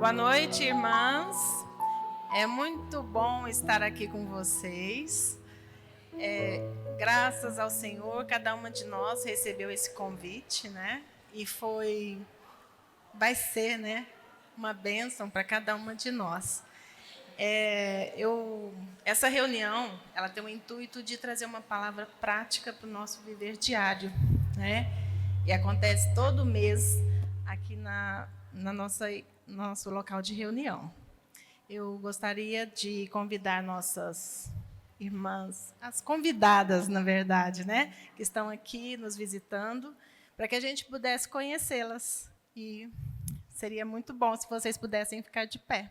Boa noite, irmãs. É muito bom estar aqui com vocês. Graças ao Senhor, cada uma de nós recebeu esse convite, né? E vai ser, né, uma bênção para cada uma de nós. Essa reunião, ela tem o intuito de trazer uma palavra prática para o nosso viver diário, né? E acontece todo mês aqui na nosso local de reunião. Eu gostaria de convidar nossas irmãs, as convidadas, na verdade, né, que estão aqui nos visitando, para que a gente pudesse conhecê-las. E seria muito bom se vocês pudessem ficar de pé.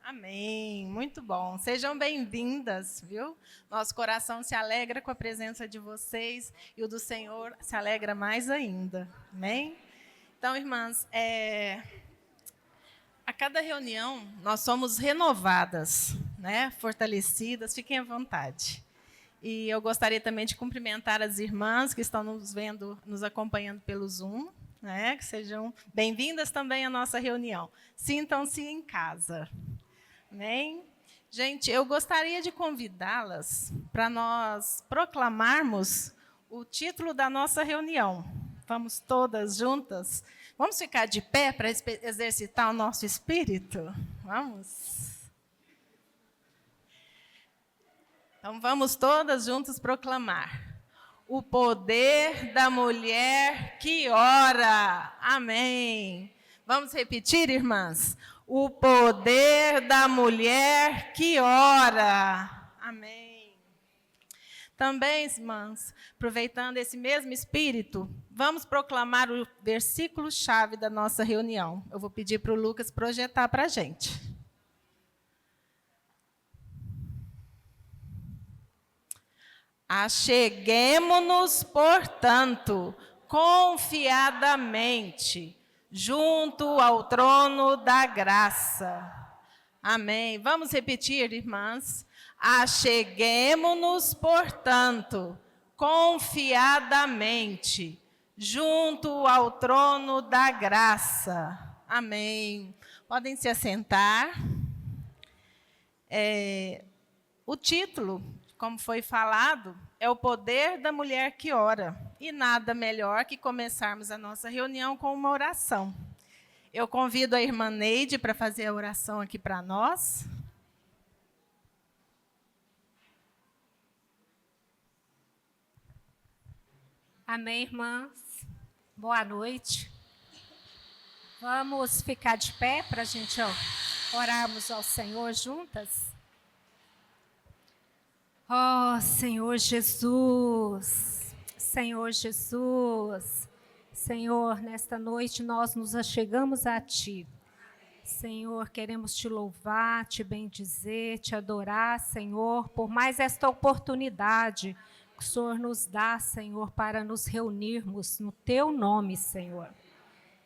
Amém, muito bom. Sejam bem-vindas, viu? Nosso coração se alegra com a presença de vocês e o do Senhor se alegra mais ainda. Amém? Então, irmãs, a cada reunião nós somos renovadas, né? Fortalecidas, fiquem à vontade. E eu gostaria também de cumprimentar as irmãs que estão nos vendo, nos acompanhando pelo Zoom, né? Que sejam bem-vindas também à nossa reunião. Sintam-se em casa. Amém? Gente, eu gostaria de convidá-las para nós proclamarmos o título da nossa reunião. Vamos todas juntas? Vamos ficar de pé para exercitar o nosso espírito? Vamos? Então, vamos todas juntas proclamar. O poder da mulher que ora. Amém. Vamos repetir, irmãs? O poder da mulher que ora. Amém. Também, irmãs, aproveitando esse mesmo espírito, vamos proclamar o versículo-chave da nossa reunião. Eu vou pedir para o Lucas projetar para a gente. Acheguemo-nos, portanto, confiadamente, junto ao trono da graça. Amém. Vamos repetir, irmãs. Acheguemo-nos, portanto, confiadamente, junto ao trono da graça. Amém. Podem se assentar. O título, como foi falado, é o poder da mulher que ora. E nada melhor que começarmos a nossa reunião com uma oração. Eu convido a irmã Neide para fazer a oração aqui para nós. Amém, irmãs? Boa noite. Vamos ficar de pé para a gente orarmos ao Senhor juntas? Ó Senhor Jesus, Senhor Jesus, Senhor, nesta noite nós nos achegamos a Ti. Senhor, queremos Te louvar, Te bendizer, Te adorar, Senhor, por mais esta oportunidade que o Senhor nos dá, Senhor, para nos reunirmos no Teu nome, Senhor.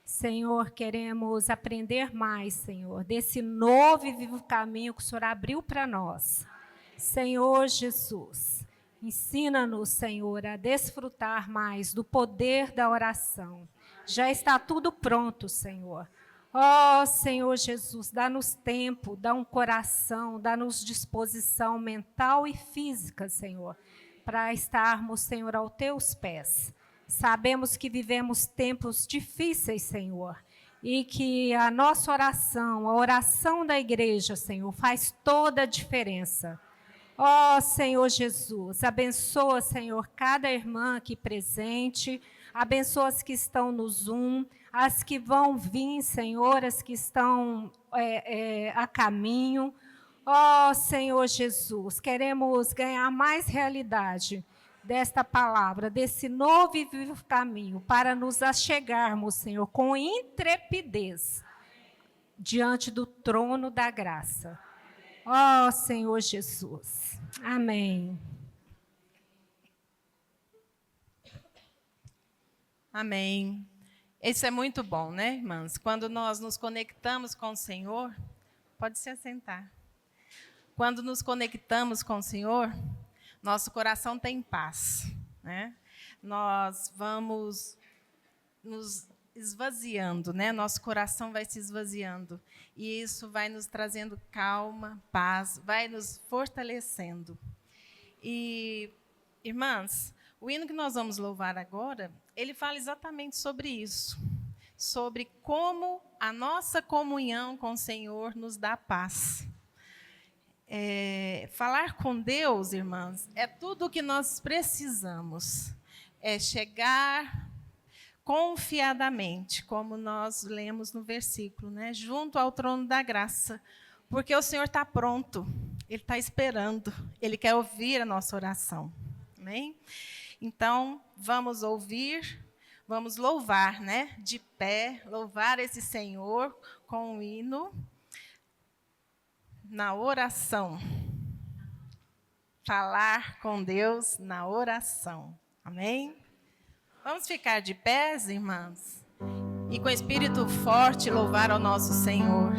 Senhor, queremos aprender mais, Senhor, desse novo e vivo caminho que o Senhor abriu para nós. Senhor Jesus, ensina-nos, Senhor, a desfrutar mais do poder da oração. Já está tudo pronto, Senhor. Ó Senhor Jesus, dá-nos tempo, dá um coração, dá-nos disposição mental e física, Senhor, para estarmos, Senhor, aos Teus pés. Sabemos que vivemos tempos difíceis, Senhor, e que a nossa oração, a oração da igreja, Senhor, faz toda a diferença. Ó Senhor Jesus, abençoa, Senhor, cada irmã aqui presente, abençoa as que estão no Zoom, as que vão vir, Senhor, as que estão a caminho. Ó Senhor Jesus, queremos ganhar mais realidade desta palavra, desse novo e vivo caminho, para nos achegarmos, Senhor, com intrepidez diante do trono da graça. Ó Senhor Jesus. Amém. Amém. Isso é muito bom, né, irmãs? Quando nós nos conectamos com o Senhor, pode se assentar. Quando nos conectamos com o Senhor, nosso coração tem paz, né? Nós vamos nos esvaziando, né? Nosso coração vai se esvaziando. E isso vai nos trazendo calma, paz, vai nos fortalecendo. E, irmãs, o hino que nós vamos louvar agora, ele fala exatamente sobre isso. Sobre como a nossa comunhão com o Senhor nos dá paz. Falar com Deus, irmãs, é tudo o que nós precisamos. É chegar confiadamente, como nós lemos no versículo, né? Junto ao trono da graça, porque o Senhor está pronto, Ele está esperando, Ele quer ouvir a nossa oração. Amém? Então, vamos ouvir, vamos louvar, né? De pé, louvar esse Senhor com um hino na oração. Falar com Deus na oração. Amém? Vamos ficar de pés, irmãs, e com espírito forte louvar ao nosso Senhor.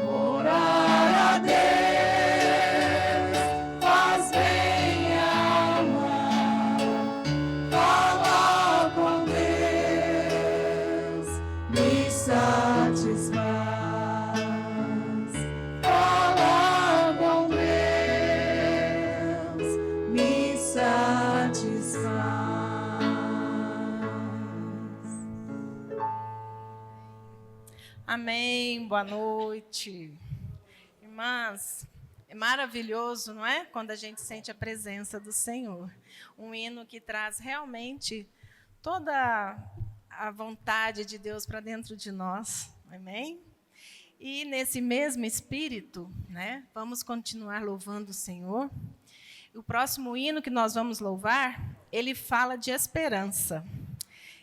Orar a Deus. Amém, boa noite. Irmãs, é maravilhoso, não é? Quando a gente sente a presença do Senhor. Um hino que traz realmente toda a vontade de Deus para dentro de nós. Amém? E nesse mesmo espírito, né, vamos continuar louvando o Senhor. O próximo hino que nós vamos louvar, ele fala de esperança.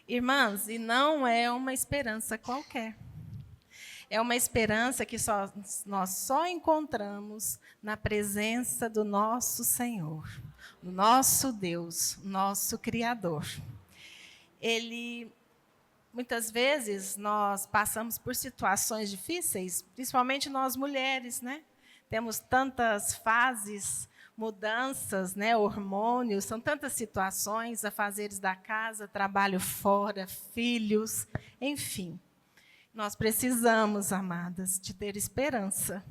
Irmãs, e não é uma esperança qualquer. É uma esperança que nós só encontramos na presença do nosso Senhor, do nosso Deus, nosso Criador. Muitas vezes nós passamos por situações difíceis, principalmente nós mulheres, né? Temos tantas fases, mudanças, né? Hormônios, são tantas situações, afazeres da casa, trabalho fora, filhos, enfim. Nós precisamos, amadas, de ter esperança.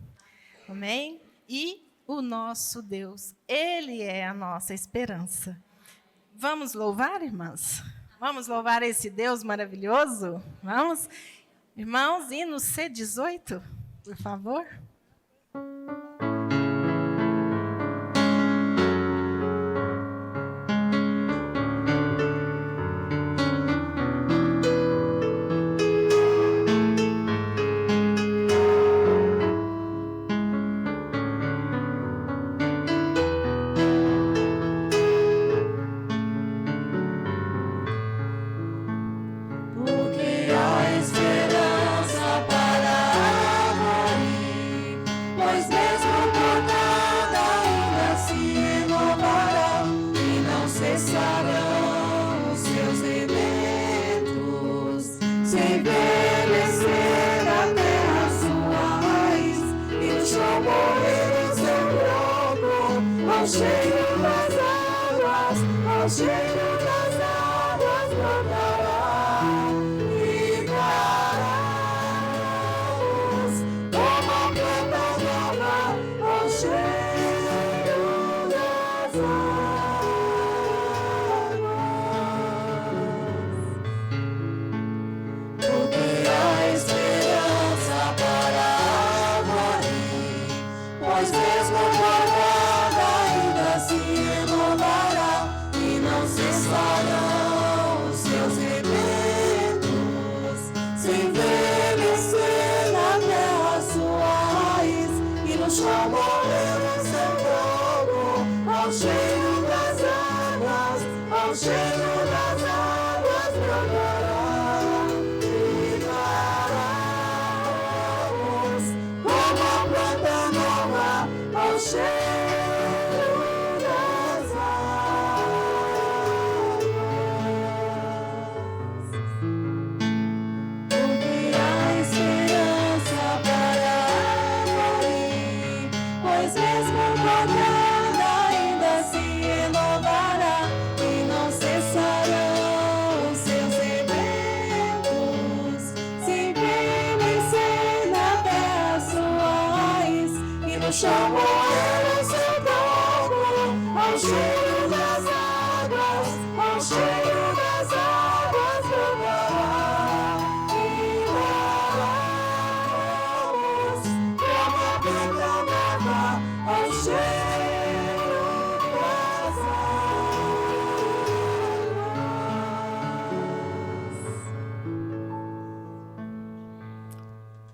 Amém? E o nosso Deus, Ele é a nossa esperança. Vamos louvar, irmãs? Vamos louvar esse Deus maravilhoso? Vamos? Irmãos, hino C18, por favor.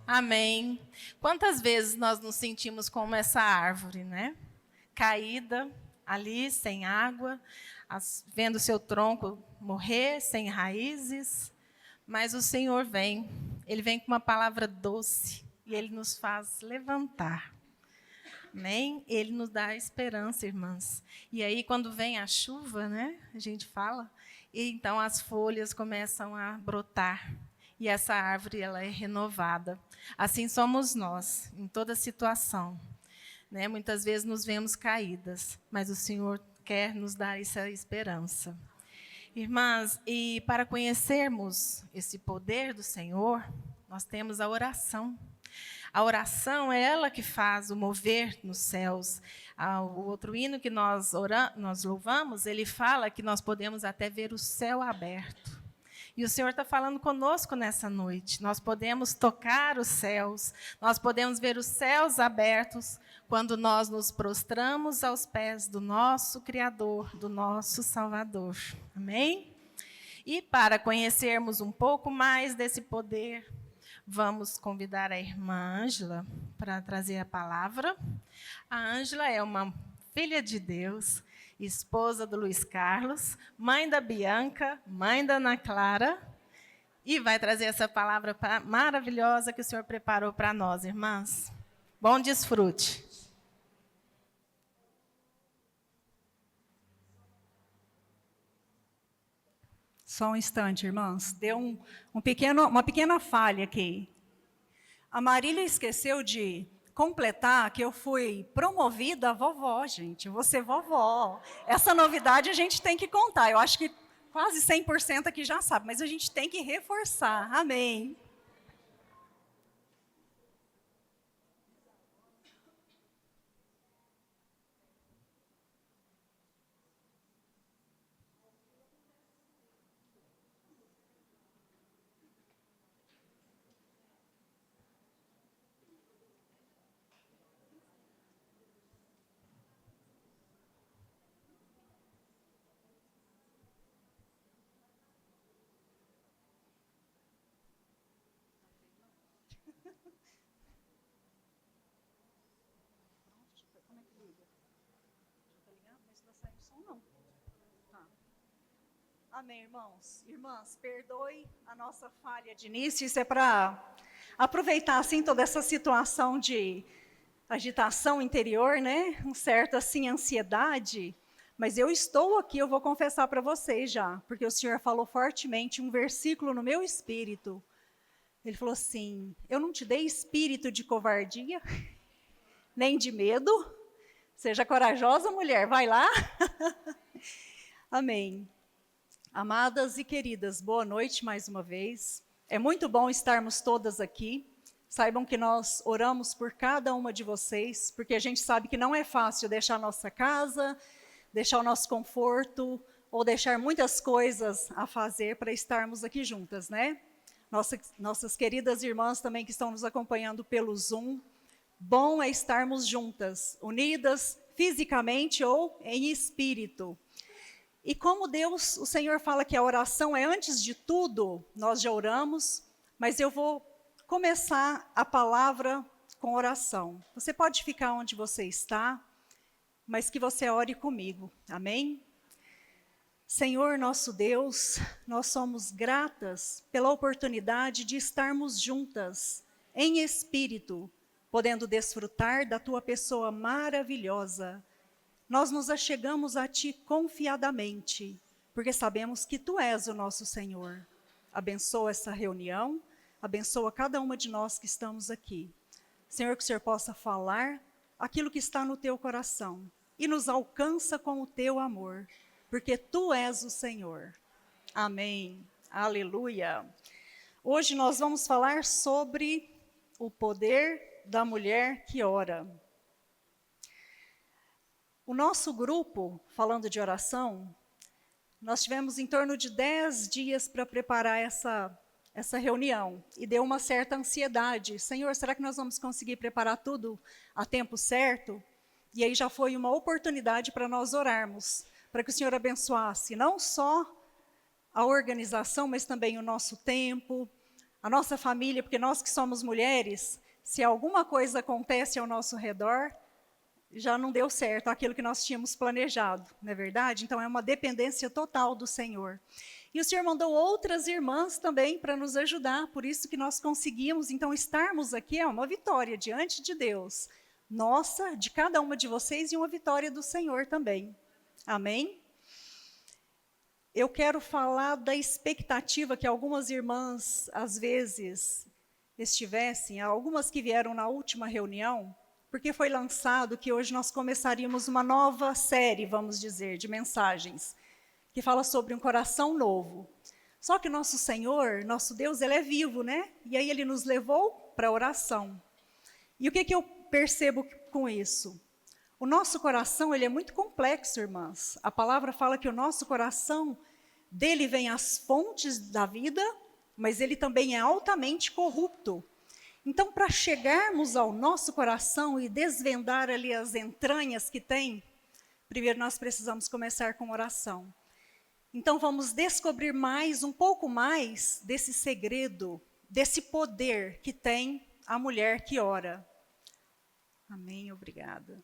Amém. Quantas vezes nós nos sentimos como essa árvore, né? Caída, ali, sem água, vendo seu tronco morrer, sem raízes. Mas o Senhor vem, Ele vem com uma palavra doce e Ele nos faz levantar. Amém? Ele nos dá esperança, irmãs. E aí, quando vem a chuva, né? A gente fala, e então as folhas começam a brotar. E essa árvore ela é renovada. Assim somos nós, em toda situação. Né? Muitas vezes nos vemos caídas, mas o Senhor quer nos dar essa esperança. Irmãs, e para conhecermos esse poder do Senhor, nós temos a oração. A oração é ela que faz o mover nos céus. O outro hino que nós louvamos, ele fala que nós podemos até ver o céu aberto. E o Senhor está falando conosco nessa noite. Nós podemos tocar os céus, nós podemos ver os céus abertos quando nós nos prostramos aos pés do nosso Criador, do nosso Salvador. Amém? E para conhecermos um pouco mais desse poder, vamos convidar a irmã Ângela para trazer a palavra. A Ângela é uma filha de Deus, esposa do Luiz Carlos, mãe da Bianca, mãe da Ana Clara, e vai trazer essa palavra maravilhosa que o Senhor preparou para nós, irmãs. Bom desfrute. Só um instante, irmãs. Deu uma pequena falha aqui. A Marília esqueceu de completar que eu fui promovida a vovó, gente. Eu vou ser vovó. Essa novidade a gente tem que contar. Eu acho que quase 100% aqui já sabe, mas a gente tem que reforçar. Amém. Amém, irmãos. Irmãs, perdoe a nossa falha de início. Isso é para aproveitar, assim, toda essa situação de agitação interior, né? Um certo, assim, ansiedade. Mas eu estou aqui, eu vou confessar para vocês já, porque o Senhor falou fortemente um versículo no meu espírito. Ele falou assim: eu não te dei espírito de covardia, nem de medo. Seja corajosa, mulher, vai lá. Amém. Amadas e queridas, boa noite mais uma vez. É muito bom estarmos todas aqui. Saibam que nós oramos por cada uma de vocês, porque a gente sabe que não é fácil deixar a nossa casa, deixar o nosso conforto, ou deixar muitas coisas a fazer para estarmos aqui juntas, né? Nossas queridas irmãs também que estão nos acompanhando pelo Zoom. Bom é estarmos juntas, unidas fisicamente ou em espírito. E como Deus, o Senhor fala que a oração é antes de tudo, nós já oramos, mas eu vou começar a palavra com oração. Você pode ficar onde você está, mas que você ore comigo, amém? Senhor nosso Deus, nós somos gratas pela oportunidade de estarmos juntas, em espírito, podendo desfrutar da Tua pessoa maravilhosa. Nós nos achegamos a Ti confiadamente, porque sabemos que Tu és o nosso Senhor. Abençoa essa reunião, abençoa cada uma de nós que estamos aqui. Senhor, que o Senhor possa falar aquilo que está no Teu coração e nos alcança com o Teu amor, porque Tu és o Senhor. Amém. Aleluia. Hoje nós vamos falar sobre o poder da mulher que ora. O nosso grupo, falando de oração, nós tivemos em torno de 10 dias para preparar essa reunião. E deu uma certa ansiedade. Senhor, será que nós vamos conseguir preparar tudo a tempo certo? E aí já foi uma oportunidade para nós orarmos, para que o Senhor abençoasse não só a organização, mas também o nosso tempo, a nossa família, porque nós que somos mulheres, se alguma coisa acontece ao nosso redor, já não deu certo aquilo que nós tínhamos planejado, não é verdade? Então é uma dependência total do Senhor. E o Senhor mandou outras irmãs também para nos ajudar, por isso que nós conseguimos, então, estarmos aqui é uma vitória diante de Deus, nossa, de cada uma de vocês, e uma vitória do Senhor também. Amém? Eu quero falar da expectativa que algumas irmãs, às vezes, estivessem, algumas que vieram na última reunião, porque foi lançado que hoje nós começaríamos uma nova série, vamos dizer, de mensagens, que fala sobre um coração novo. Só que nosso Senhor, nosso Deus, Ele é vivo, né? E aí Ele nos levou para a oração. E o que eu percebo com isso? O nosso coração, ele é muito complexo, irmãs. A palavra fala que o nosso coração dele vêm as fontes da vida, mas ele também é altamente corrupto. Então, para chegarmos ao nosso coração e desvendar ali as entranhas que tem, primeiro nós precisamos começar com oração. Então, vamos descobrir um pouco mais desse segredo, desse poder que tem a mulher que ora. Amém, obrigada.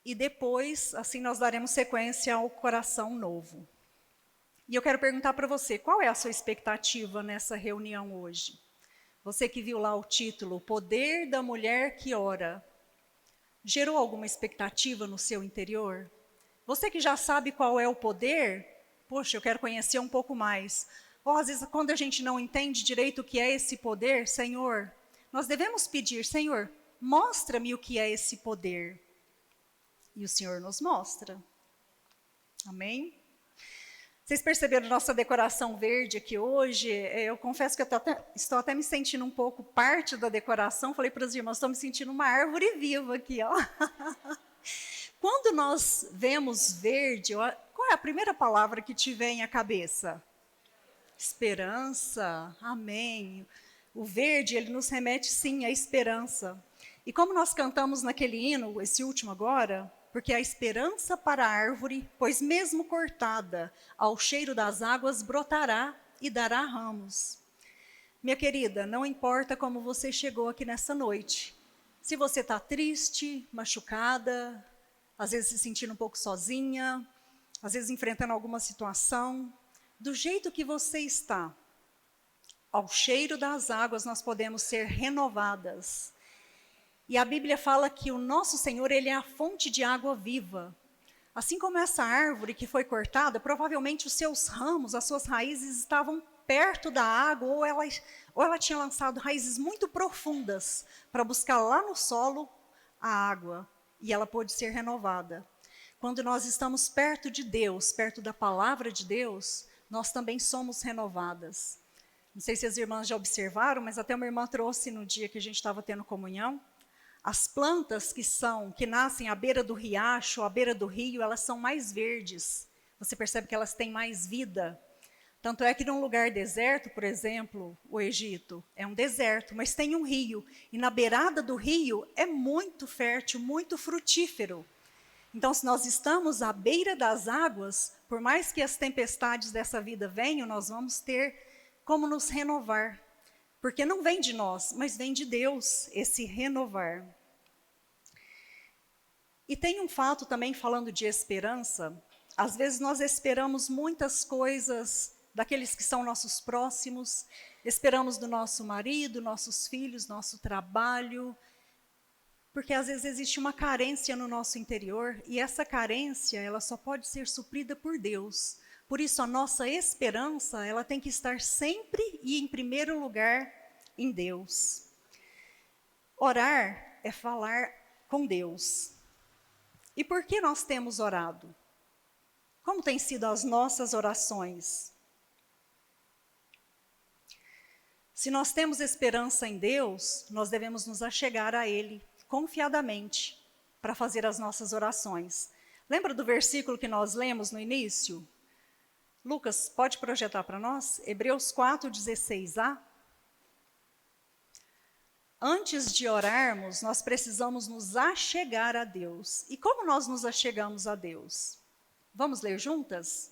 E depois, assim, nós daremos sequência ao coração novo. E eu quero perguntar para você, qual é a sua expectativa nessa reunião hoje? Você que viu lá o título, Poder da Mulher que Ora, gerou alguma expectativa no seu interior? Você que já sabe qual é o poder, poxa, eu quero conhecer um pouco mais. Às vezes, quando a gente não entende direito o que é esse poder, Senhor, nós devemos pedir, Senhor, mostra-me o que é esse poder. E o Senhor nos mostra. Amém? Vocês perceberam nossa decoração verde aqui hoje? Eu confesso que eu estou até me sentindo um pouco parte da decoração. Falei para os irmãos, estou me sentindo uma árvore viva aqui, ó. Quando nós vemos verde, qual é a primeira palavra que te vem à cabeça? Esperança. Amém. O verde, ele nos remete, sim, à esperança. E como nós cantamos naquele hino, esse último agora, porque a esperança para a árvore, pois mesmo cortada, ao cheiro das águas brotará e dará ramos. Minha querida, não importa como você chegou aqui nessa noite. Se você está triste, machucada, às vezes se sentindo um pouco sozinha, às vezes enfrentando alguma situação, do jeito que você está, ao cheiro das águas nós podemos ser renovadas. E a Bíblia fala que o nosso Senhor, ele é a fonte de água viva. Assim como essa árvore que foi cortada, provavelmente os seus ramos, as suas raízes estavam perto da água, ou ela tinha lançado raízes muito profundas para buscar lá no solo a água, e ela pôde ser renovada. Quando nós estamos perto de Deus, perto da palavra de Deus, nós também somos renovadas. Não sei se as irmãs já observaram, mas até uma irmã trouxe no dia que a gente estava tendo comunhão. As plantas que nascem à beira do riacho, à beira do rio, elas são mais verdes. Você percebe que elas têm mais vida. Tanto é que num lugar deserto, por exemplo, o Egito, é um deserto, mas tem um rio. E na beirada do rio é muito fértil, muito frutífero. Então, se nós estamos à beira das águas, por mais que as tempestades dessa vida venham, nós vamos ter como nos renovar. Porque não vem de nós, mas vem de Deus, esse renovar. E tem um fato também, falando de esperança, às vezes nós esperamos muitas coisas daqueles que são nossos próximos, esperamos do nosso marido, nossos filhos, nosso trabalho, porque às vezes existe uma carência no nosso interior, e essa carência, ela só pode ser suprida por Deus. Por isso, a nossa esperança, ela tem que estar sempre e em primeiro lugar em Deus. Orar é falar com Deus. E por que nós temos orado? Como têm sido as nossas orações? Se nós temos esperança em Deus, nós devemos nos achegar a Ele confiadamente para fazer as nossas orações. Lembra do versículo que nós lemos no início? Lucas, pode projetar para nós? Hebreus 4:16a. Antes de orarmos, nós precisamos nos achegar a Deus. E como nós nos achegamos a Deus? Vamos ler juntas?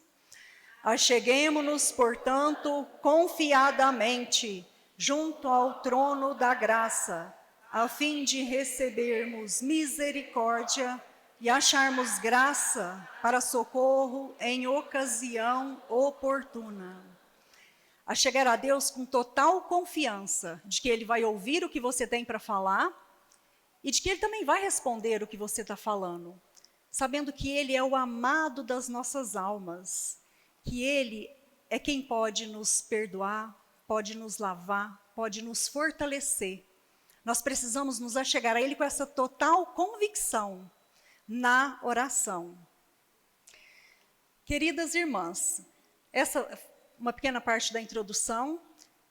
Acheguemo-nos, portanto, confiadamente, junto ao trono da graça, a fim de recebermos misericórdia e acharmos graça para socorro em ocasião oportuna. A chegar a Deus com total confiança de que Ele vai ouvir o que você tem para falar e de que Ele também vai responder o que você está falando, sabendo que Ele é o amado das nossas almas, que Ele é quem pode nos perdoar, pode nos lavar, pode nos fortalecer. Nós precisamos nos achegar a Ele com essa total convicção na oração. Queridas irmãs, essa é uma pequena parte da introdução,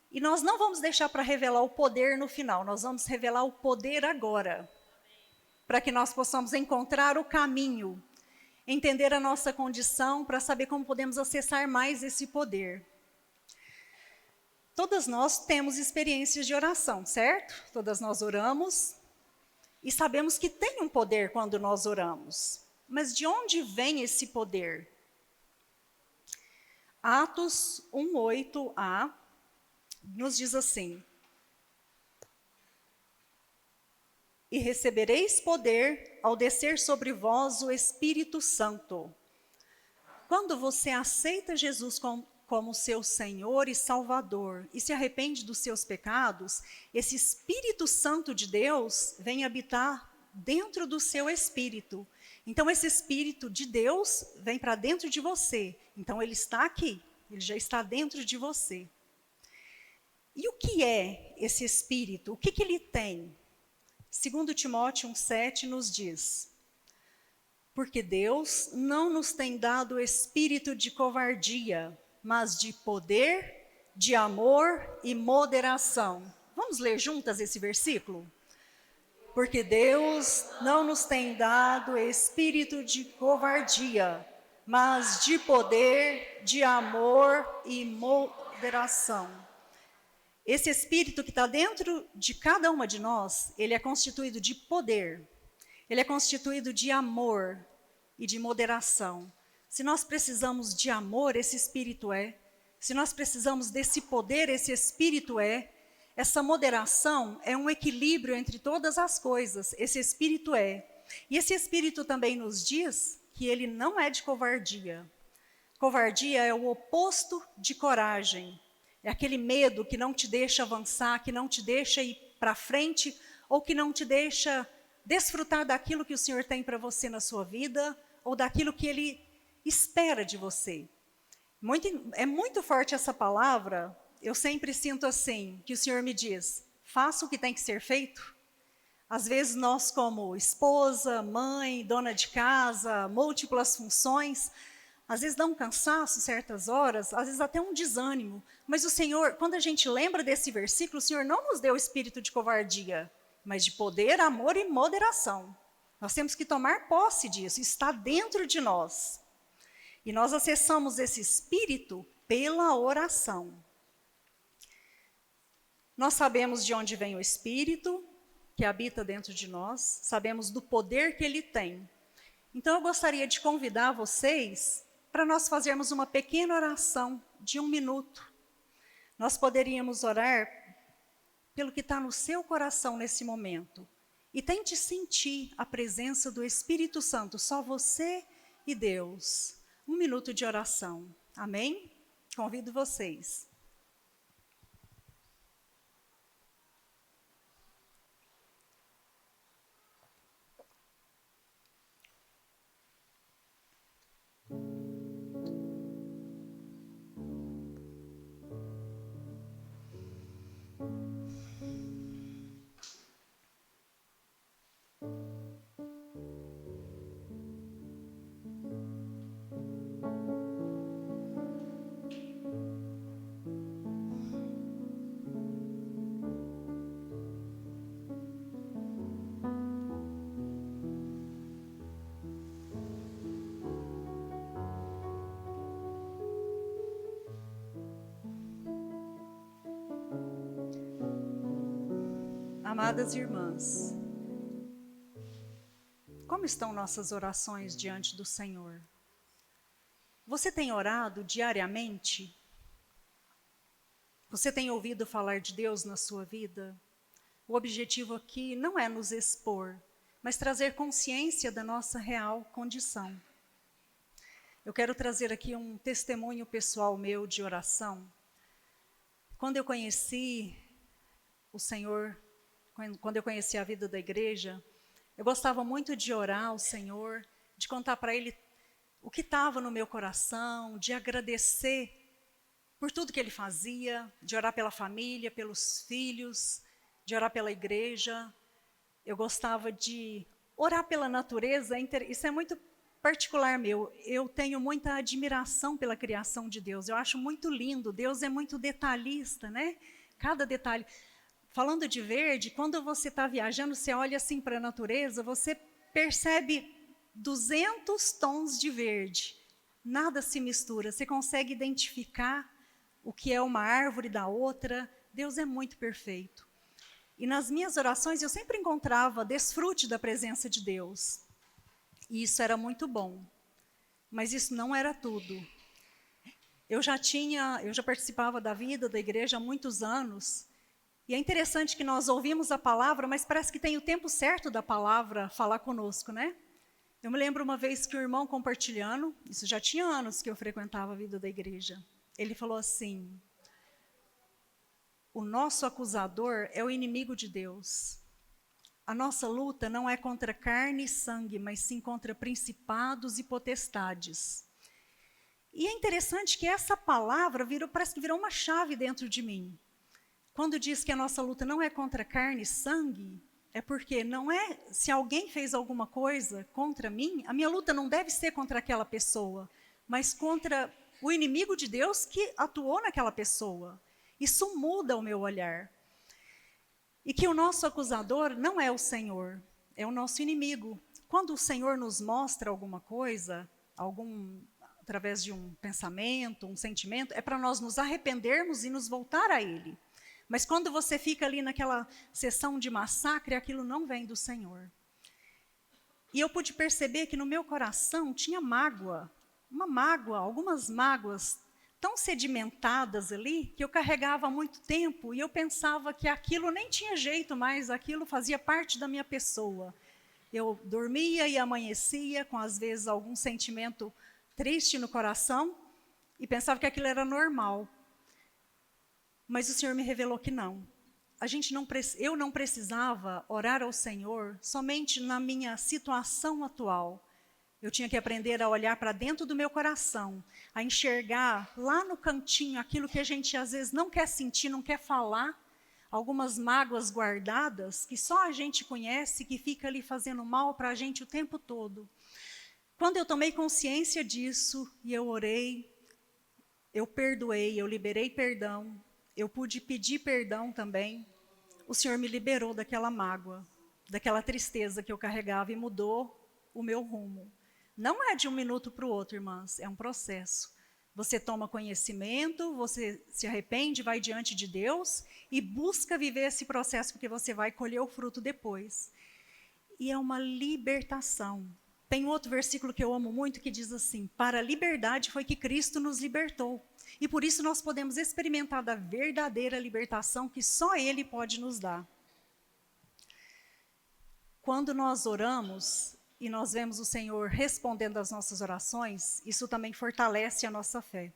e nós não vamos deixar para revelar o poder no final, nós vamos revelar o poder agora. para que nós possamos encontrar o caminho, entender a nossa condição, para saber como podemos acessar mais esse poder. Todas nós temos experiências de oração, certo? Todas nós oramos e sabemos que tem um poder quando nós oramos. Mas de onde vem esse poder? Atos 1:8a nos diz assim: e recebereis poder ao descer sobre vós o Espírito Santo. Quando você aceita Jesus como seu Senhor e Salvador e se arrepende dos seus pecados, esse Espírito Santo de Deus vem habitar dentro do seu espírito. Então esse Espírito de Deus vem para dentro de você. Então ele está aqui, ele já está dentro de você. E o que é esse Espírito? O que ele tem? 2 Timóteo 1:7 nos diz: porque Deus não nos tem dado espírito de covardia, mas de poder, de amor e moderação. Vamos ler juntas esse versículo? Porque Deus não nos tem dado espírito de covardia, mas de poder, de amor e moderação. Esse espírito que está dentro de cada uma de nós, ele é constituído de poder, ele é constituído de amor e de moderação. Se nós precisamos de amor, esse espírito é. Se nós precisamos desse poder, esse espírito é. Essa moderação é um equilíbrio entre todas as coisas, esse espírito é. E esse espírito também nos diz que ele não é de covardia. Covardia é o oposto de coragem. É aquele medo que não te deixa avançar, que não te deixa ir para frente, ou que não te deixa desfrutar daquilo que o Senhor tem para você na sua vida, ou daquilo que Ele espera de você. É muito forte essa palavra. Eu sempre sinto assim, que o Senhor me diz: faça o que tem que ser feito. Às vezes nós, como esposa, mãe, dona de casa, múltiplas funções, às vezes dá um cansaço certas horas, às vezes até um desânimo. Mas o Senhor, quando a gente lembra desse versículo, o Senhor não nos deu espírito de covardia, mas de poder, amor e moderação. Nós temos que tomar posse disso, está dentro de nós. E nós acessamos esse espírito pela oração. Nós sabemos de onde vem o espírito que habita dentro de nós, sabemos do poder que ele tem. Então eu gostaria de convidar vocês para nós fazermos uma pequena oração de 1 minuto. Nós poderíamos orar pelo que está no seu coração nesse momento. E tente sentir a presença do Espírito Santo, só você e Deus. 1 minuto de oração. Amém? Convido vocês. Amadas irmãs, como estão nossas orações diante do Senhor? Você tem orado diariamente? Você tem ouvido falar de Deus na sua vida? O objetivo aqui não é nos expor, mas trazer consciência da nossa real condição. Eu quero trazer aqui um testemunho pessoal meu de oração. Quando eu conheci o Senhor, quando eu conheci a vida da igreja, eu gostava muito de orar ao Senhor, de contar para Ele o que estava no meu coração, de agradecer por tudo que Ele fazia, de orar pela família, pelos filhos, de orar pela igreja. Eu gostava de orar pela natureza, isso é muito particular meu. Eu tenho muita admiração pela criação de Deus, eu acho muito lindo, Deus é muito detalhista, né? Cada detalhe. falando de verde, quando você está viajando, você olha assim para a natureza, você percebe 200 tons de verde. Nada se mistura, você consegue identificar o que é uma árvore da outra. Deus é muito perfeito. E nas minhas orações eu sempre encontrava desfrute da presença de Deus. E isso era muito bom. Mas isso não era tudo. Eu já participava da vida da igreja há muitos anos. E é interessante que nós ouvimos a palavra, mas parece que tem o tempo certo da palavra falar conosco, né? Eu me lembro uma vez que o irmão compartilhando, isso já tinha anos que eu frequentava a vida da igreja, ele falou assim: o nosso acusador é o inimigo de Deus. A nossa luta não é contra carne e sangue, mas sim contra principados e potestades. E é interessante que essa palavra parece que virou uma chave dentro de mim. Quando diz que a nossa luta não é contra carne e sangue, é porque não é, se alguém fez alguma coisa contra mim, a minha luta não deve ser contra aquela pessoa, mas contra o inimigo de Deus que atuou naquela pessoa. Isso muda o meu olhar. E que o nosso acusador não é o Senhor, é o nosso inimigo. Quando o Senhor nos mostra alguma coisa, através de um pensamento, um sentimento, é para nós nos arrependermos e nos voltar a Ele. Mas quando você fica ali naquela sessão de massacre, aquilo não vem do Senhor. E eu pude perceber que no meu coração tinha mágoa, algumas mágoas tão sedimentadas ali, que eu carregava há muito tempo, e eu pensava que aquilo nem tinha jeito mais, aquilo fazia parte da minha pessoa. Eu dormia e amanhecia com, às vezes, algum sentimento triste no coração, e pensava que aquilo era normal. Mas o Senhor me revelou que não. Eu não precisava orar ao Senhor somente na minha situação atual. Eu tinha que aprender a olhar para dentro do meu coração, a enxergar lá no cantinho aquilo que a gente às vezes não quer sentir, não quer falar, algumas mágoas guardadas que só a gente conhece, que fica ali fazendo mal para a gente o tempo todo. Quando eu tomei consciência disso e eu orei, eu perdoei, eu liberei perdão, eu pude pedir perdão também, o Senhor me liberou daquela mágoa, daquela tristeza que eu carregava e mudou o meu rumo. Não é de um minuto para o outro, irmãs, é um processo. Você toma conhecimento, você se arrepende, vai diante de Deus e busca viver esse processo, porque você vai colher o fruto depois. E é uma libertação. Tem outro versículo que eu amo muito que diz assim: para a liberdade foi que Cristo nos libertou. E por isso nós podemos experimentar da verdadeira libertação que só Ele pode nos dar. Quando nós oramos e nós vemos o Senhor respondendo às nossas orações, isso também fortalece a nossa fé.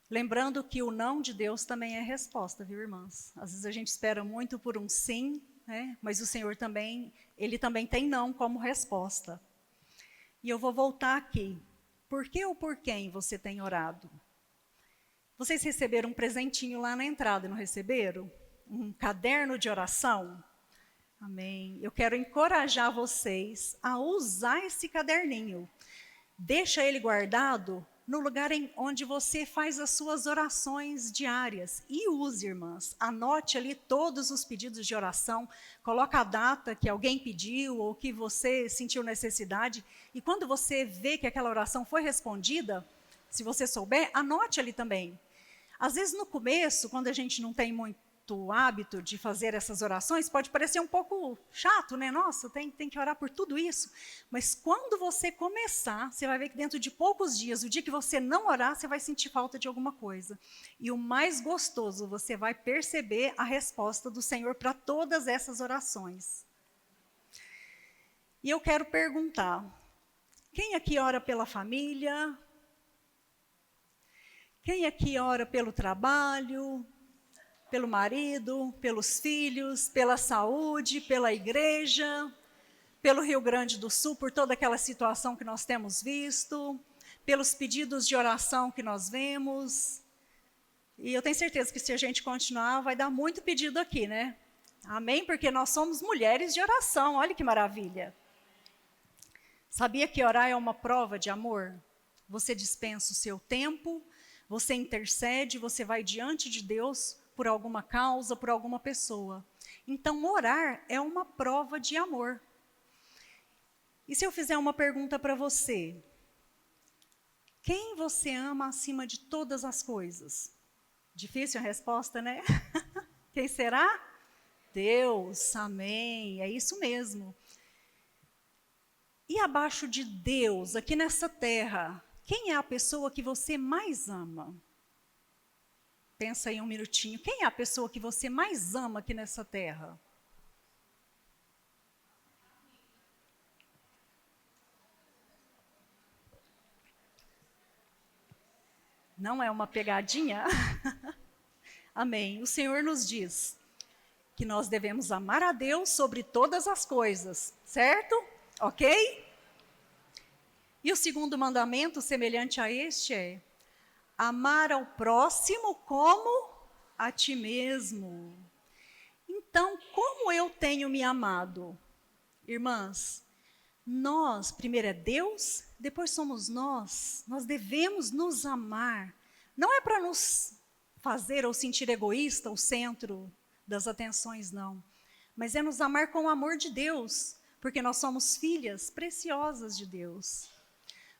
Lembrando que o não de Deus também é resposta, viu, irmãs? Às vezes a gente espera muito por um sim, né? Mas o Senhor também, Ele também tem não como resposta. E eu vou voltar aqui. Por que ou por quem você tem orado? Vocês receberam um presentinho lá na entrada, não receberam? Um caderno de oração? Amém. Eu quero encorajar vocês a usar esse caderninho. Deixa ele guardado no lugar onde você faz as suas orações diárias. E use, irmãs. Anote ali todos os pedidos de oração. Coloca a data que alguém pediu ou que você sentiu necessidade. E quando você vê que aquela oração foi respondida, se você souber, anote ali também. Às vezes no começo, quando a gente não tem muito hábito de fazer essas orações, pode parecer um pouco chato, né? Nossa, tem que orar por tudo isso. Mas quando você começar, você vai ver que dentro de poucos dias, o dia que você não orar, você vai sentir falta de alguma coisa. E o mais gostoso, você vai perceber a resposta do Senhor para todas essas orações. E eu quero perguntar, quem aqui ora pela família? Quem aqui ora pelo trabalho? Pelo marido, pelos filhos, pela saúde, pela igreja, pelo Rio Grande do Sul, por toda aquela situação que nós temos visto, pelos pedidos de oração que nós vemos. E eu tenho certeza que se a gente continuar, vai dar muito pedido aqui, né? Amém? Porque nós somos mulheres de oração, olha que maravilha. Sabia que orar é uma prova de amor? Você dispensa o seu tempo, você intercede, você vai diante de Deus por alguma causa, por alguma pessoa. Então, orar é uma prova de amor. E se eu fizer uma pergunta para você? Quem você ama acima de todas as coisas? Difícil a resposta, né? Quem será? Deus, amém, é isso mesmo. E abaixo de Deus, aqui nessa terra, quem é a pessoa que você mais ama? Pensa aí um minutinho. Quem é a pessoa que você mais ama aqui nessa terra? Não é uma pegadinha? Amém. O Senhor nos diz que nós devemos amar a Deus sobre todas as coisas, certo? Ok? E o segundo mandamento, semelhante a este, é amar ao próximo como a ti mesmo. Então, como eu tenho me amado? Irmãs, nós, primeiro é Deus, depois somos nós. Nós devemos nos amar. Não é para nos fazer ou sentir egoísta, o centro das atenções, não. Mas é nos amar com o amor de Deus, porque nós somos filhas preciosas de Deus.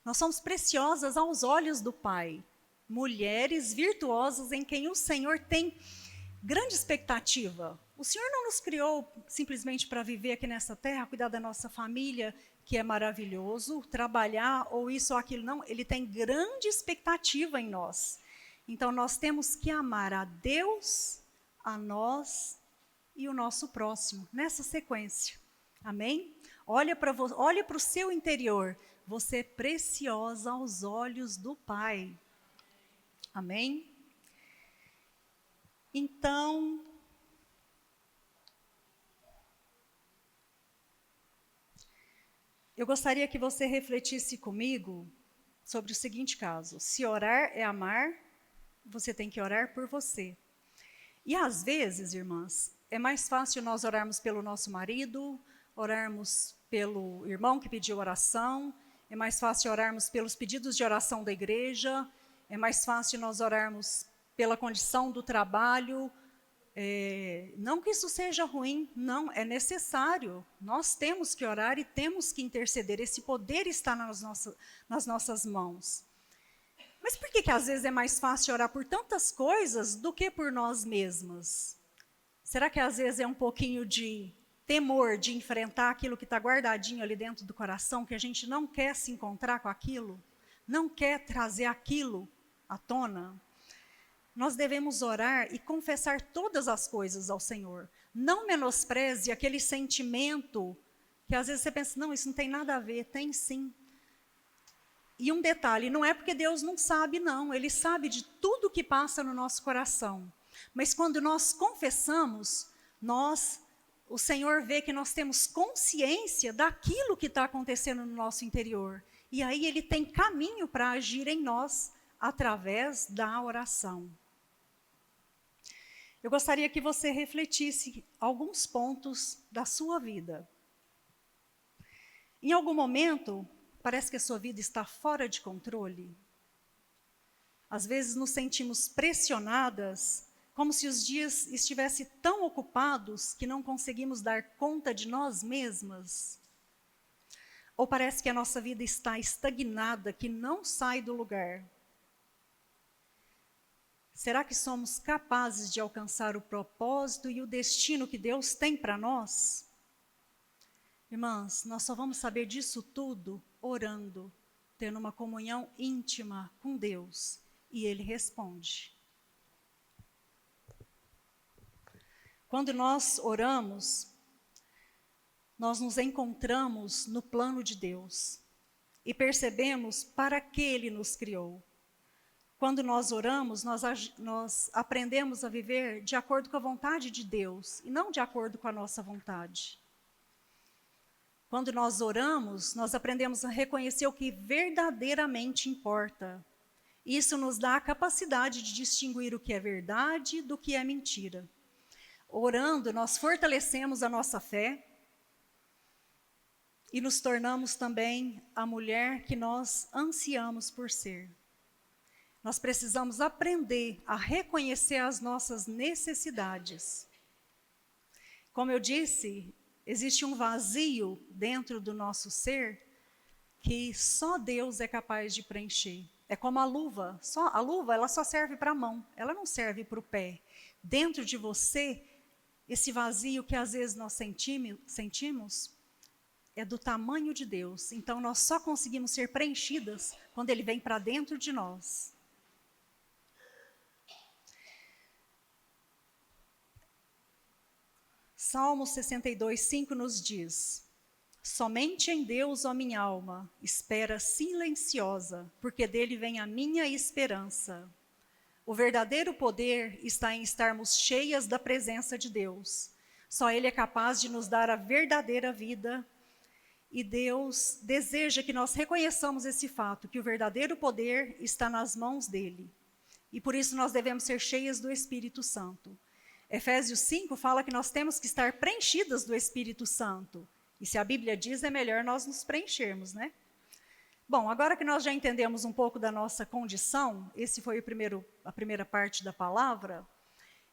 Nós somos preciosas aos olhos do Pai. Mulheres virtuosas em quem o Senhor tem grande expectativa. O Senhor não nos criou simplesmente para viver aqui nessa terra, cuidar da nossa família, que é maravilhoso, trabalhar ou isso ou aquilo. Não, Ele tem grande expectativa em nós. Então, nós temos que amar a Deus, a nós e o nosso próximo, nessa sequência. Amém? Olha para o seu interior. Você é preciosa aos olhos do Pai. Amém? Então, eu gostaria que você refletisse comigo sobre o seguinte caso. Se orar é amar, você tem que orar por você. E às vezes, irmãs, é mais fácil nós orarmos pelo nosso marido, orarmos pelo irmão que pediu oração, é mais fácil orarmos pelos pedidos de oração da igreja, é mais fácil nós orarmos pela condição do trabalho. Não que isso seja ruim, não, é necessário. Nós temos que orar e temos que interceder. Esse poder está nas nossas mãos. Mas por que às vezes é mais fácil orar por tantas coisas do que por nós mesmas? Será que às vezes é um pouquinho de temor de enfrentar aquilo que está guardadinho ali dentro do coração, que a gente não quer se encontrar com aquilo? Não quer trazer aquilo à tona? Nós devemos orar e confessar todas as coisas ao Senhor. Não menospreze aquele sentimento que às vezes você pensa, não, isso não tem nada a ver. Tem sim. E um detalhe, não é porque Deus não sabe, não. Ele sabe de tudo que passa no nosso coração. Mas quando nós confessamos, o Senhor vê que nós temos consciência daquilo que está acontecendo no nosso interior. E aí Ele tem caminho para agir em nós através da oração. Eu gostaria que você refletisse alguns pontos da sua vida. Em algum momento, parece que a sua vida está fora de controle. Às vezes nos sentimos pressionadas, como se os dias estivessem tão ocupados que não conseguimos dar conta de nós mesmas. Ou parece que a nossa vida está estagnada, que não sai do lugar. Será que somos capazes de alcançar o propósito e o destino que Deus tem para nós? Irmãs, nós só vamos saber disso tudo orando, tendo uma comunhão íntima com Deus. E Ele responde. Quando nós oramos, nós nos encontramos no plano de Deus e percebemos para que Ele nos criou. Quando nós oramos, nós aprendemos a viver de acordo com a vontade de Deus e não de acordo com a nossa vontade. Quando nós oramos, nós aprendemos a reconhecer o que verdadeiramente importa. Isso nos dá a capacidade de distinguir o que é verdade do que é mentira. Orando, nós fortalecemos a nossa fé e nos tornamos também a mulher que nós ansiamos por ser. nós precisamos aprender a reconhecer as nossas necessidades. Como eu disse, existe um vazio dentro do nosso ser que só Deus é capaz de preencher. É como a luva. A luva ela só serve para a mão, ela não serve para o pé. Dentro de você, esse vazio que às vezes nós sentimos é do tamanho de Deus. Então nós só conseguimos ser preenchidas quando Ele vem para dentro de nós. Salmo 62:5 nos diz: somente em Deus, ó minha alma, espera silenciosa, porque dele vem a minha esperança. O verdadeiro poder está em estarmos cheias da presença de Deus. Só Ele é capaz de nos dar a verdadeira vida. E Deus deseja que nós reconheçamos esse fato, que o verdadeiro poder está nas mãos dEle. E por isso nós devemos ser cheias do Espírito Santo. Efésios 5 fala que nós temos que estar preenchidas do Espírito Santo. E se a Bíblia diz, é melhor nós nos preenchermos, né? Bom, agora que nós já entendemos um pouco da nossa condição, esse foi a primeira parte da palavra,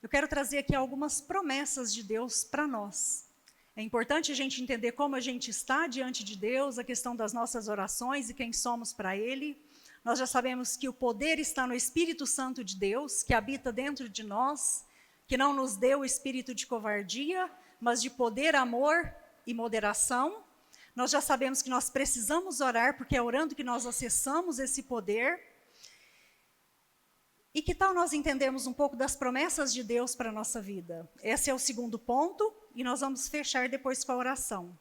eu quero trazer aqui algumas promessas de Deus para nós. É importante a gente entender como a gente está diante de Deus, a questão das nossas orações e quem somos para Ele. Nós já sabemos que o poder está no Espírito Santo de Deus, que habita dentro de nós, que não nos deu o espírito de covardia, mas de poder, amor e moderação. Nós já sabemos que nós precisamos orar, porque é orando que nós acessamos esse poder. E que tal nós entendermos um pouco das promessas de Deus para a nossa vida? Esse é o segundo ponto, e nós vamos fechar depois com a oração.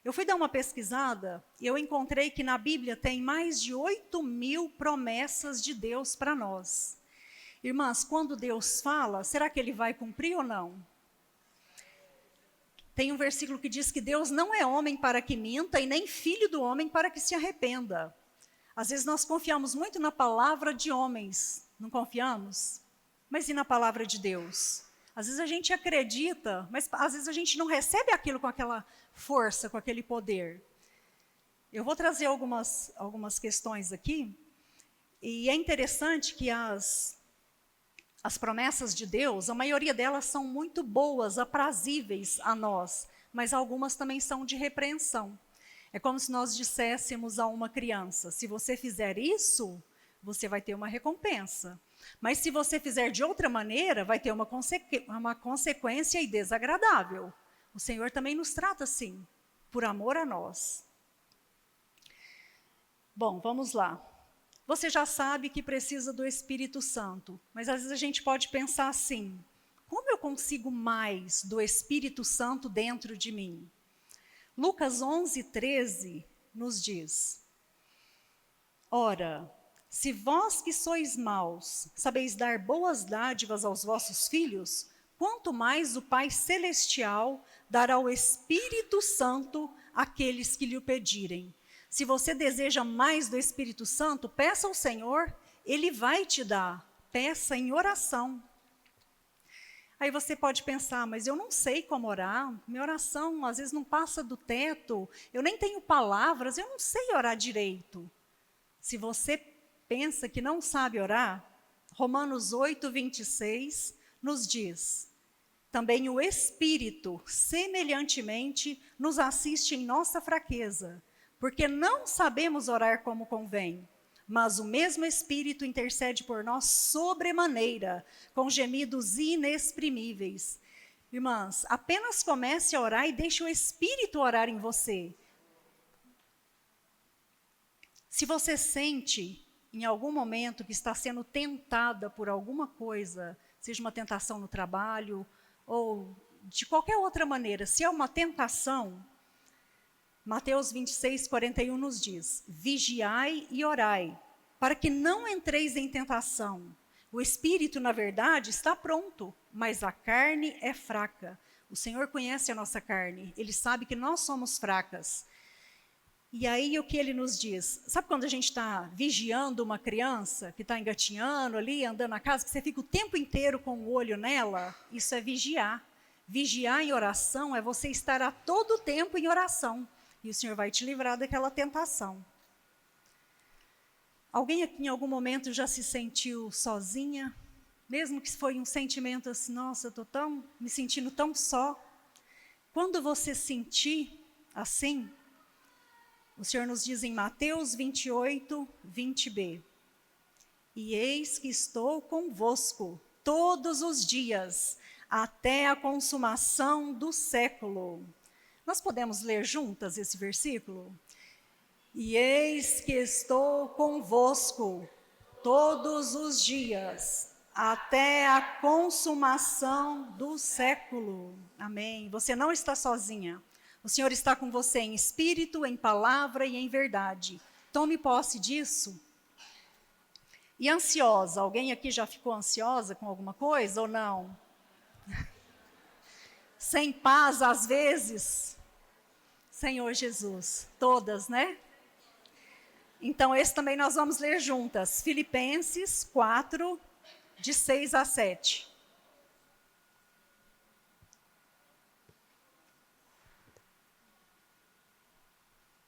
Eu fui dar uma pesquisada, e eu encontrei que na Bíblia tem mais de 8.000 promessas de Deus para nós. Irmãs, quando Deus fala, será que Ele vai cumprir ou não? Tem um versículo que diz que Deus não é homem para que minta e nem filho do homem para que se arrependa. Às vezes nós confiamos muito na palavra de homens, não confiamos? Mas e na palavra de Deus? Às vezes a gente acredita, mas às vezes a gente não recebe aquilo com aquela força, com aquele poder. Eu vou trazer algumas questões aqui, e é interessante que as promessas de Deus, a maioria delas são muito boas, aprazíveis a nós, mas algumas também são de repreensão. É como se nós disséssemos a uma criança: se você fizer isso, você vai ter uma recompensa. Mas se você fizer de outra maneira, vai ter uma consequência e desagradável. O Senhor também nos trata assim, por amor a nós. Bom, vamos lá. Você já sabe que precisa do Espírito Santo, mas às vezes a gente pode pensar assim: como eu consigo mais do Espírito Santo dentro de mim? Lucas 11:13 nos diz: ora, se vós que sois maus, sabeis dar boas dádivas aos vossos filhos, quanto mais o Pai Celestial dará o Espírito Santo àqueles que lhe o pedirem. Se você deseja mais do Espírito Santo, peça ao Senhor, Ele vai te dar. Peça em oração. Aí você pode pensar: mas eu não sei como orar, minha oração às vezes não passa do teto, eu nem tenho palavras, eu não sei orar direito. Se você pensa que não sabe orar, Romanos 8:26 nos diz: também o Espírito, semelhantemente, nos assiste em nossa fraqueza, porque não sabemos orar como convém, mas o mesmo Espírito intercede por nós sobremaneira, com gemidos inexprimíveis. Irmãs, apenas comece a orar e deixe o Espírito orar em você. Se você sente em algum momento que está sendo tentada por alguma coisa, seja uma tentação no trabalho ou de qualquer outra maneira, se é uma tentação, Mateus 26:41 nos diz: vigiai e orai, para que não entreis em tentação. O espírito, na verdade, está pronto, mas a carne é fraca. O Senhor conhece a nossa carne, Ele sabe que nós somos fracas. E aí o que Ele nos diz? Sabe quando a gente está vigiando uma criança que está engatinhando ali, andando na casa, que você fica o tempo inteiro com o olho nela? Isso é vigiar. Vigiar em oração é você estar a todo tempo em oração. E o Senhor vai te livrar daquela tentação. Alguém aqui em algum momento já se sentiu sozinha? Mesmo que foi um sentimento assim, nossa, eu estou me sentindo tão só. Quando você sentir assim, o Senhor nos diz em Mateus 28, 20b. E eis que estou convosco todos os dias, até a consumação do século. Nós podemos ler juntas esse versículo? E eis que estou convosco todos os dias, até a consumação do século. Amém. Você não está sozinha. O Senhor está com você em espírito, em palavra e em verdade. Tome posse disso. E ansiosa, alguém aqui já ficou ansiosa com alguma coisa ou não? Sem paz às vezes? Senhor Jesus, todas, né? Então esse também nós vamos ler juntas, Filipenses 4, de 6 a 7.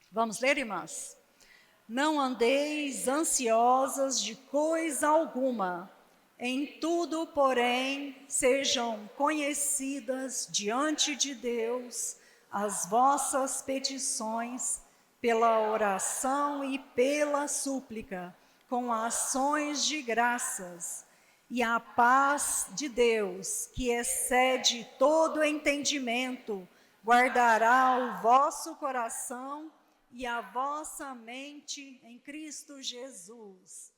Vamos ler, irmãs? Não andeis ansiosas de coisa alguma, em tudo, porém, sejam conhecidas diante de Deus as vossas petições, pela oração e pela súplica, com ações de graças. E a paz de Deus, que excede todo entendimento, guardará o vosso coração e a vossa mente em Cristo Jesus.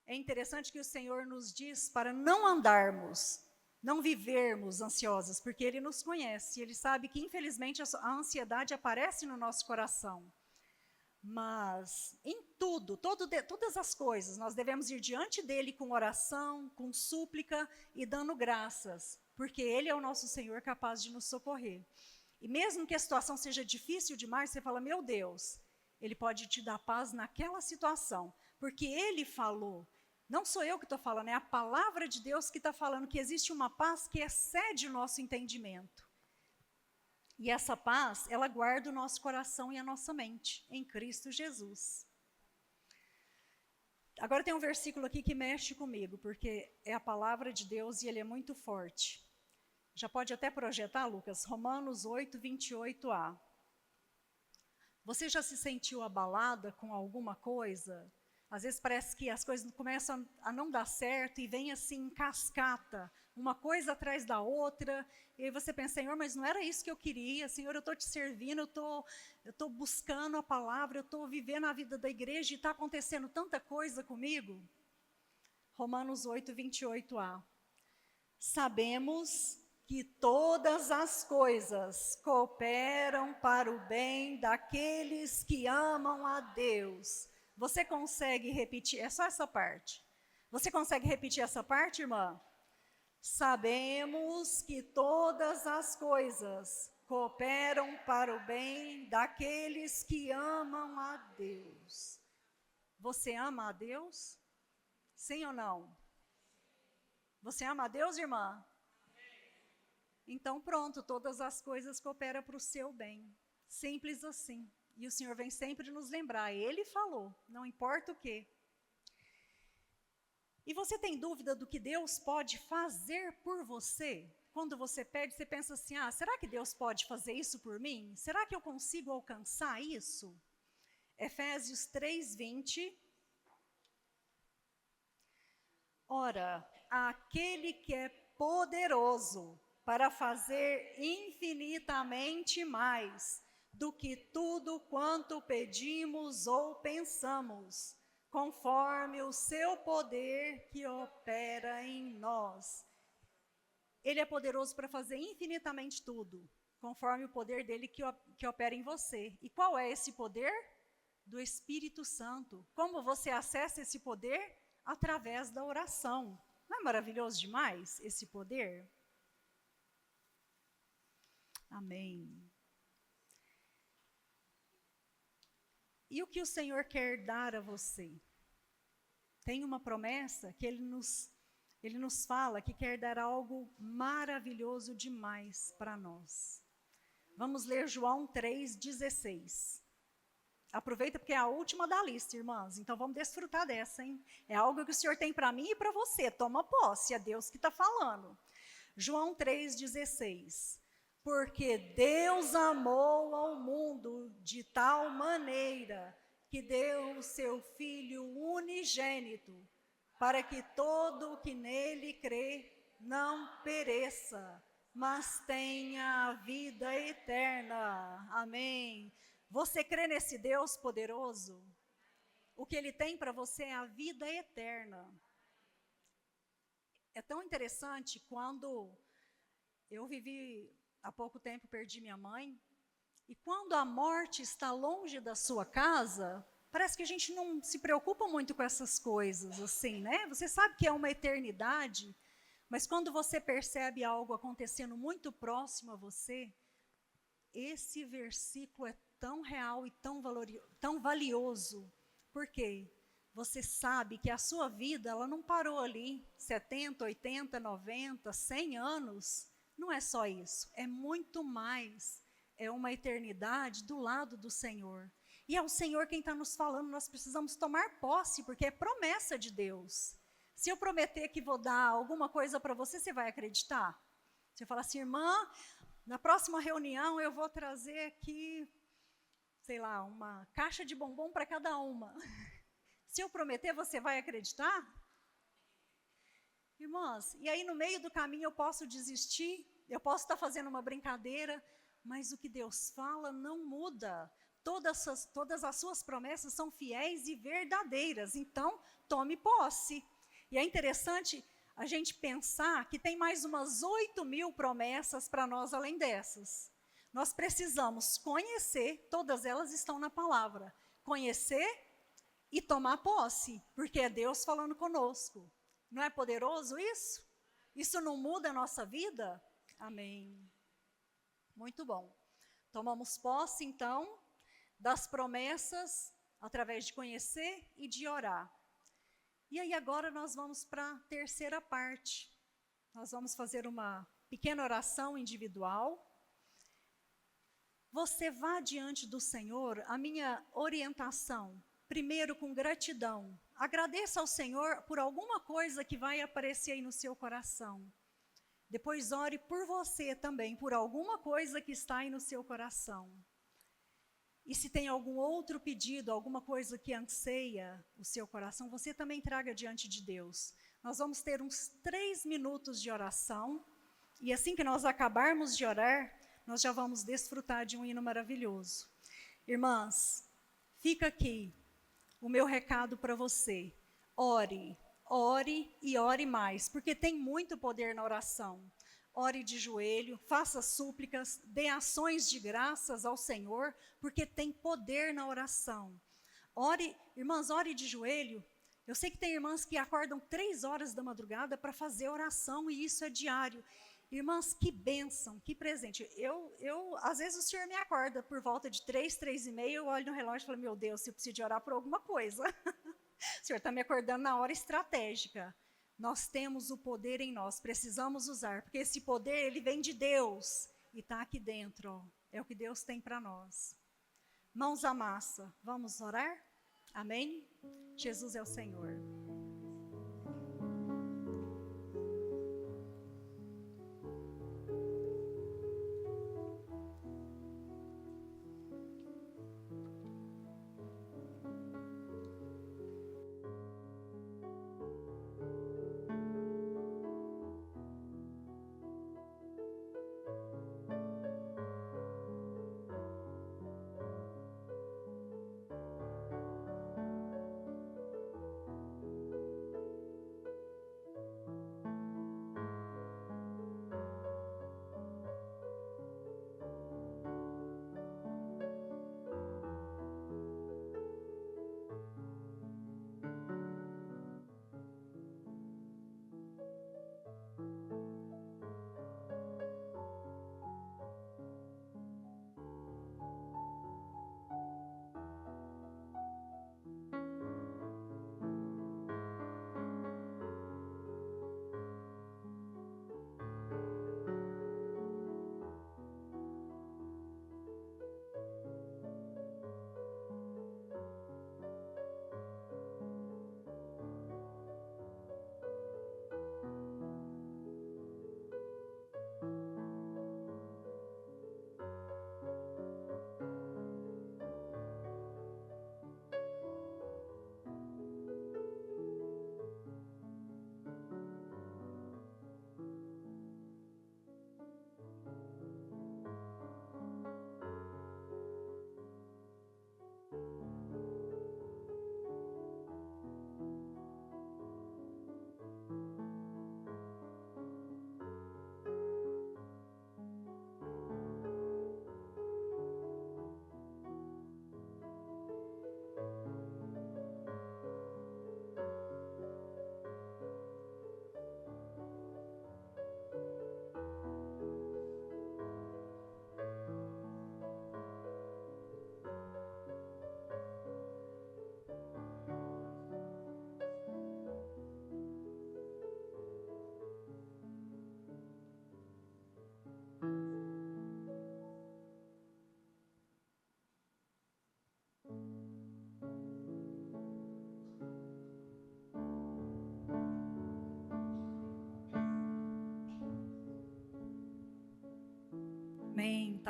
É interessante que o Senhor nos diz para não andarmos, não vivermos ansiosas, porque Ele nos conhece, Ele sabe que infelizmente a ansiedade aparece no nosso coração. Mas em tudo, todas as coisas, nós devemos ir diante dEle com oração, com súplica e dando graças, porque Ele é o nosso Senhor capaz de nos socorrer. E mesmo que a situação seja difícil demais, você fala, meu Deus, Ele pode te dar paz naquela situação, porque Ele falou, não sou eu que estou falando, é a palavra de Deus que está falando que existe uma paz que excede o nosso entendimento. E essa paz, ela guarda o nosso coração e a nossa mente, em Cristo Jesus. Agora tem um versículo aqui que mexe comigo, porque é a palavra de Deus e ele é muito forte. Já pode até projetar, Lucas? Romanos 8, 28a. Você já se sentiu abalada com alguma coisa? Às vezes parece que as coisas começam a não dar certo e vem assim em cascata, uma coisa atrás da outra, e aí você pensa, Senhor, mas não era isso que eu queria, Senhor, eu estou te servindo, eu estou buscando a palavra, eu estou vivendo a vida da igreja e está acontecendo tanta coisa comigo. Romanos 8, 28a. Sabemos que todas as coisas cooperam para o bem daqueles que amam a Deus. Você consegue repetir? É só essa parte. Você consegue repetir essa parte, irmã? Sabemos que todas as coisas cooperam para o bem daqueles que amam a Deus. Você ama a Deus? Sim ou não? Você ama a Deus, irmã? Então pronto, todas as coisas cooperam para o seu bem. Simples assim. E o Senhor vem sempre nos lembrar, Ele falou, não importa o quê. E você tem dúvida do que Deus pode fazer por você? Quando você pede, você pensa assim, será que Deus pode fazer isso por mim? Será que eu consigo alcançar isso? Efésios 3:20. Ora, aquele que é poderoso para fazer infinitamente mais do que tudo quanto pedimos ou pensamos, conforme o seu poder que opera em nós. Ele é poderoso para fazer infinitamente tudo, conforme o poder dele que opera em você. E qual é esse poder? Do Espírito Santo. Como você acessa esse poder? Através da oração. Não é maravilhoso demais esse poder? Amém. E o que o Senhor quer dar a você? Tem uma promessa que Ele nos fala que quer dar algo maravilhoso demais para nós. Vamos ler João 3,16. Aproveita porque é a última da lista, irmãs. Então vamos desfrutar dessa, hein? É algo que o Senhor tem para mim e para você. Toma posse, é Deus que está falando. João 3,16. Porque Deus amou ao mundo de tal maneira que deu o seu Filho unigênito, para que todo o que nele crê não pereça, mas tenha a vida eterna. Amém. Você crê nesse Deus poderoso? O que Ele tem para você é a vida eterna. É tão interessante quando eu vivi há pouco tempo, perdi minha mãe, e quando a morte está longe da sua casa, parece que a gente não se preocupa muito com essas coisas, assim, né? Você sabe que é uma eternidade, mas quando você percebe algo acontecendo muito próximo a você, esse versículo é tão real e tão valioso. Por quê? Você sabe que a sua vida, ela não parou ali, 70, 80, 90, 100 anos. Não é só isso, é muito mais. É uma eternidade do lado do Senhor. E é o Senhor quem está nos falando, nós precisamos tomar posse, porque é promessa de Deus. Se eu prometer que vou dar alguma coisa para você, você vai acreditar? Você fala assim, irmã, na próxima reunião eu vou trazer aqui, sei lá, uma caixa de bombom para cada uma. Se eu prometer, você vai acreditar? Irmãs, e aí no meio do caminho eu posso desistir, eu posso estar fazendo uma brincadeira, mas o que Deus fala não muda. Todas as suas promessas são fiéis e verdadeiras, então tome posse. E é interessante a gente pensar que tem mais umas 8.000 promessas para nós além dessas. Nós precisamos conhecer, todas elas estão na palavra, conhecer e tomar posse, porque é Deus falando conosco. Não é poderoso isso? Isso não muda a nossa vida? Amém. Muito bom. Tomamos posse, então, das promessas através de conhecer e de orar. E aí agora nós vamos para a terceira parte. Nós vamos fazer uma pequena oração individual. Você vá diante do Senhor, a minha orientação, primeiro com gratidão. Agradeça ao Senhor por alguma coisa que vai aparecer aí no seu coração. Depois ore por você também, por alguma coisa que está aí no seu coração. E se tem algum outro pedido, alguma coisa que anseia o seu coração, você também traga diante de Deus. Nós vamos ter uns 3 minutos de oração, e assim que nós acabarmos de orar, nós já vamos desfrutar de um hino maravilhoso. Irmãs, fica aqui o meu recado para você. Ore, ore e ore mais, porque tem muito poder na oração. Ore de joelho, faça súplicas, dê ações de graças ao Senhor, porque tem poder na oração. Ore, irmãs, ore de joelho. Eu sei que tem irmãs que acordam 3 horas da madrugada para fazer oração, e isso é diário. Irmãs, que bênção, que presente. Às vezes o Senhor me acorda por volta de 3, 3:30, eu olho no relógio e falo, meu Deus, eu preciso de orar por alguma coisa. O Senhor está me acordando na hora estratégica. Nós temos o poder em nós, precisamos usar, porque esse poder, ele vem de Deus, e está aqui dentro, ó, é o que Deus tem para nós. Mãos à massa, vamos orar? Amém? Jesus é o Senhor.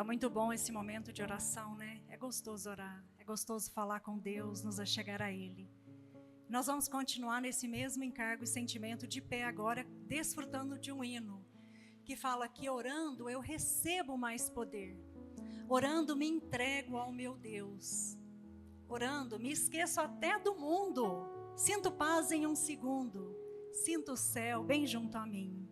Tá muito bom esse momento de oração, né? É gostoso orar, é gostoso falar com Deus, nos achegar a Ele. Nós vamos continuar nesse mesmo encargo e sentimento de pé agora, desfrutando de um hino que fala que orando eu recebo mais poder. Orando me entrego ao meu Deus. Orando me esqueço até do mundo. Sinto paz em um segundo. Sinto o céu bem junto a mim.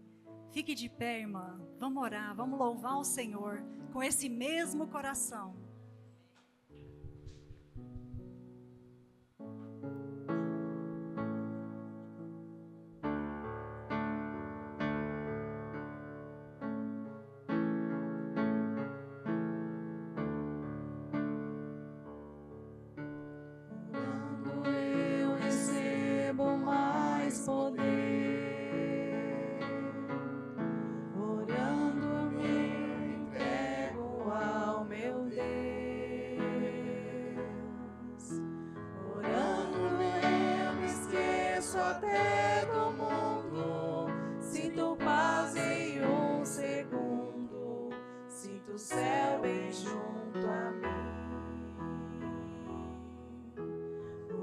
Fique de pé, irmã. Vamos orar, vamos louvar o Senhor com esse mesmo coração. Orando eu recebo mais poder. Até do mundo, sinto paz em um segundo, sinto o céu bem junto a mim.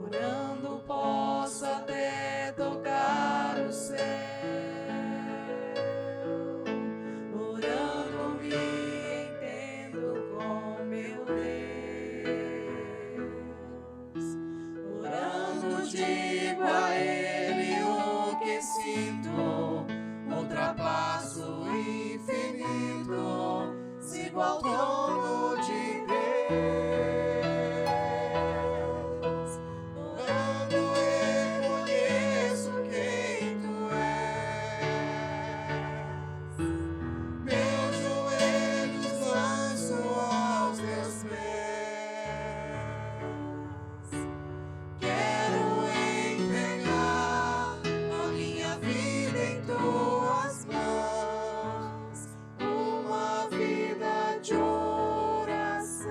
Orando posso até tocar o céu, orando me entendo com meu Deus, orando digo a Ele sinto, ultrapasso o infinito, sigo ao trono de Deus. Orando eu conheço quem Tu és. Meus joelhos lanço aos Teus pés. Quero entregar vida em Tuas mãos, uma vida de oração.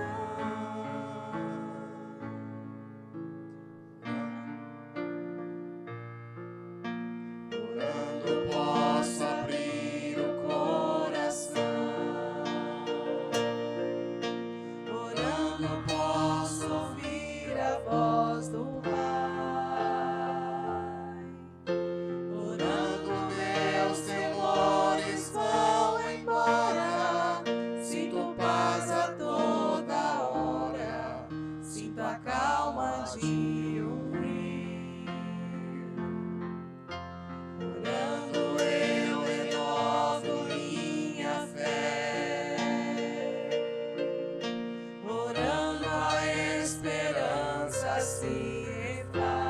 Orando posso abrir o coração, orando posso ouvir a voz do Pai. Sinto paz a toda hora, sinto a calma de um rio. Orando eu renovo minha fé, orando a esperança se refaz,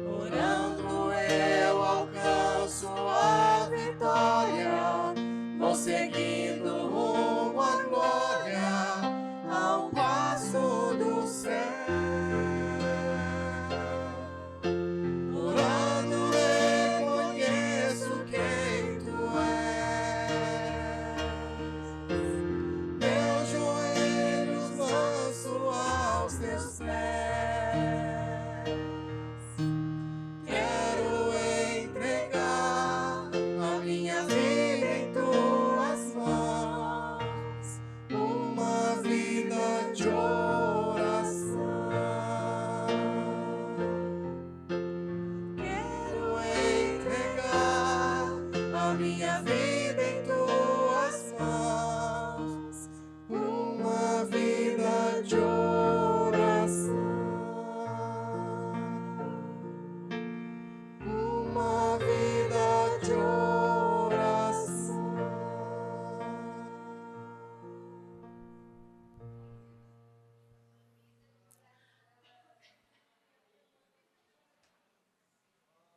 orando eu alcanço a vitória, vou seguindo rumo à glória, ao passo do céu. Orando eu conheço quem Tu és. Meus joelhos lanço aos Teus pés. Quero entregar a minha vida em Tuas mãos, uma vida de oração. Quero entregar a minha vida em Tuas mãos, uma vida de oração. Uma vida de oração.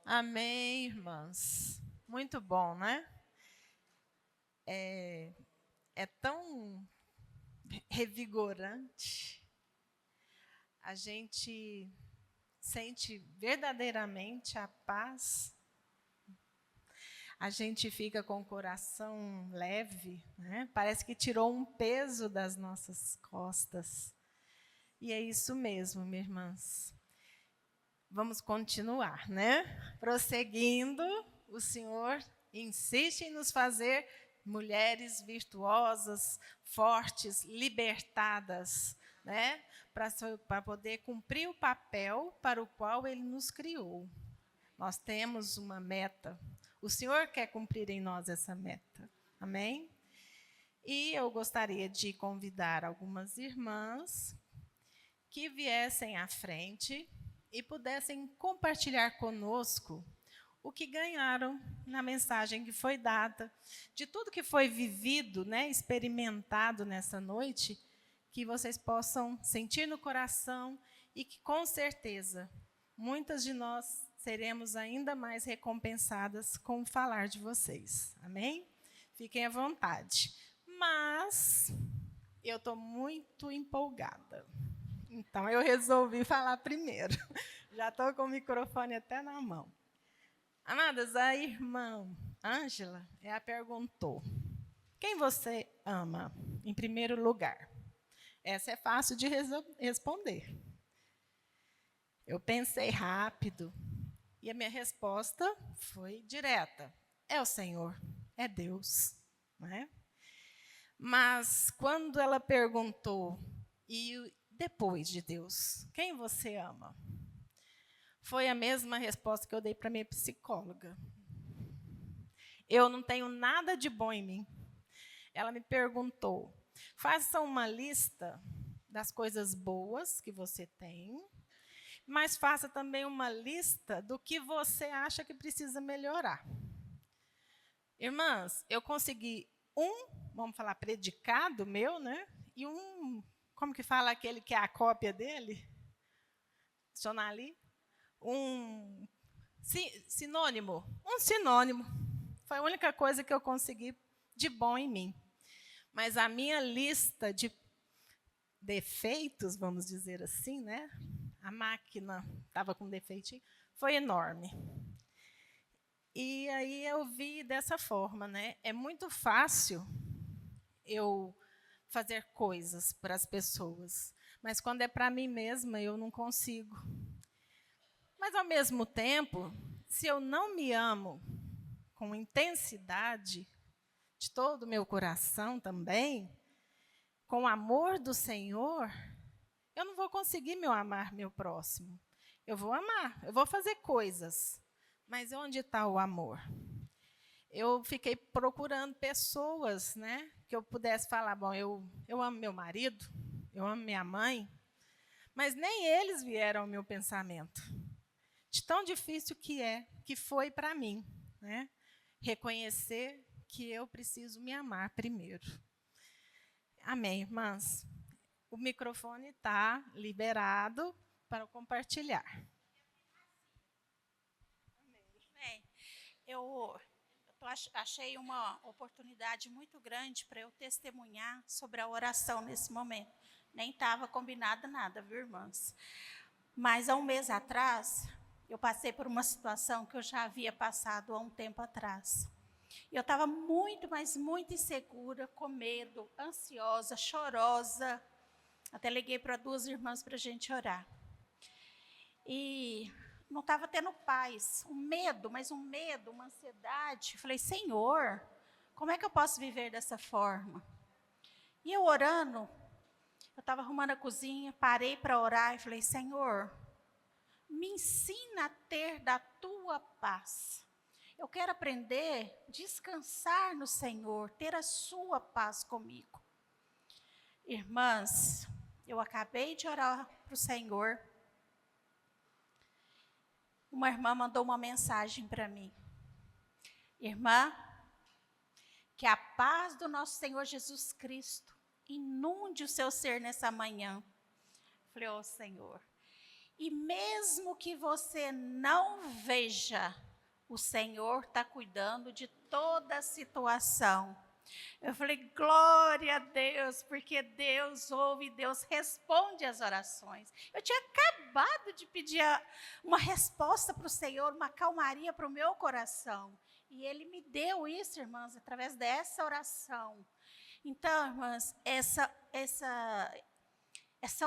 Amém, irmãs. Muito bom, né? É tão revigorante. A gente sente verdadeiramente a paz. A gente fica com o coração leve, né? Parece que tirou um peso das nossas costas. E é isso mesmo, minhas irmãs. Vamos continuar, né? Prosseguindo, o Senhor insiste em nos fazer mulheres virtuosas, fortes, libertadas, né? Para poder cumprir o papel para o qual Ele nos criou. Nós temos uma meta. O Senhor quer cumprir em nós essa meta. Amém? E eu gostaria de convidar algumas irmãs que viessem à frente e pudessem compartilhar conosco o que ganharam na mensagem que foi dada, de tudo que foi vivido, né, experimentado nessa noite, que vocês possam sentir no coração e que, com certeza, muitas de nós seremos ainda mais recompensadas com o falar de vocês. Amém? Fiquem à vontade. Mas eu estou muito empolgada. Então, eu resolvi falar primeiro. Já estou com o microfone até na mão. Amadas, a irmã Ângela, ela perguntou: quem você ama em primeiro lugar? Essa é fácil de responder. Eu pensei rápido e a minha resposta foi direta. É o Senhor, é Deus. Não é? Mas quando ela perguntou, e depois de Deus, quem você ama? Foi a mesma resposta que eu dei para minha psicóloga. Eu não tenho nada de bom em mim. Ela me perguntou: faça uma lista das coisas boas que você tem, mas faça também uma lista do que você acha que precisa melhorar. Irmãs, eu consegui vamos falar, predicado meu, né? E como que fala aquele que é a cópia dele? Adicionar ali? Sinônimo. Um sinônimo. Foi a única coisa que eu consegui de bom em mim. Mas a minha lista de defeitos, vamos dizer assim, né? A máquina estava com defeitinho, foi enorme. E aí eu vi dessa forma, né? É muito fácil eu fazer coisas para as pessoas, mas quando é para mim mesma, eu não consigo. Mas, ao mesmo tempo, se eu não me amo com intensidade, de todo o meu coração também, com o amor do Senhor, eu não vou conseguir amar meu próximo. Eu vou amar, eu vou fazer coisas, mas onde está o amor? Eu fiquei procurando pessoas, né, que eu pudesse falar, bom, eu amo meu marido, eu amo minha mãe, mas nem eles vieram ao meu pensamento. De tão difícil que foi para mim, né, reconhecer que eu preciso me amar primeiro. Amém, irmãs? O microfone está liberado para compartilhar. Bem, eu achei uma oportunidade muito grande para eu testemunhar sobre a oração nesse momento. Nem estava combinado nada, viu, irmãs? Mas, há um mês atrás, eu passei por uma situação que eu já havia passado há um tempo atrás. Eu estava muito, mas muito insegura, com medo, ansiosa, chorosa. Até liguei para 2 irmãs para a gente orar. E não estava tendo paz, um medo, uma ansiedade. Falei, Senhor, como é que eu posso viver dessa forma? E eu orando, eu estava arrumando a cozinha, parei para orar e falei, Senhor, me ensina a ter da tua paz. Eu quero aprender a descansar no Senhor, ter a sua paz comigo. Irmãs, eu acabei de orar para o Senhor. Uma irmã mandou uma mensagem para mim. Irmã, que a paz do nosso Senhor Jesus Cristo inunde o seu ser nessa manhã. Falei, ó Senhor, e mesmo que você não veja, o Senhor está cuidando de toda a situação. Eu falei, glória a Deus, porque Deus ouve, Deus responde às orações. Eu tinha acabado de pedir uma resposta para o Senhor, uma calmaria para o meu coração. E Ele me deu isso, irmãs, através dessa oração. Então, irmãs, essa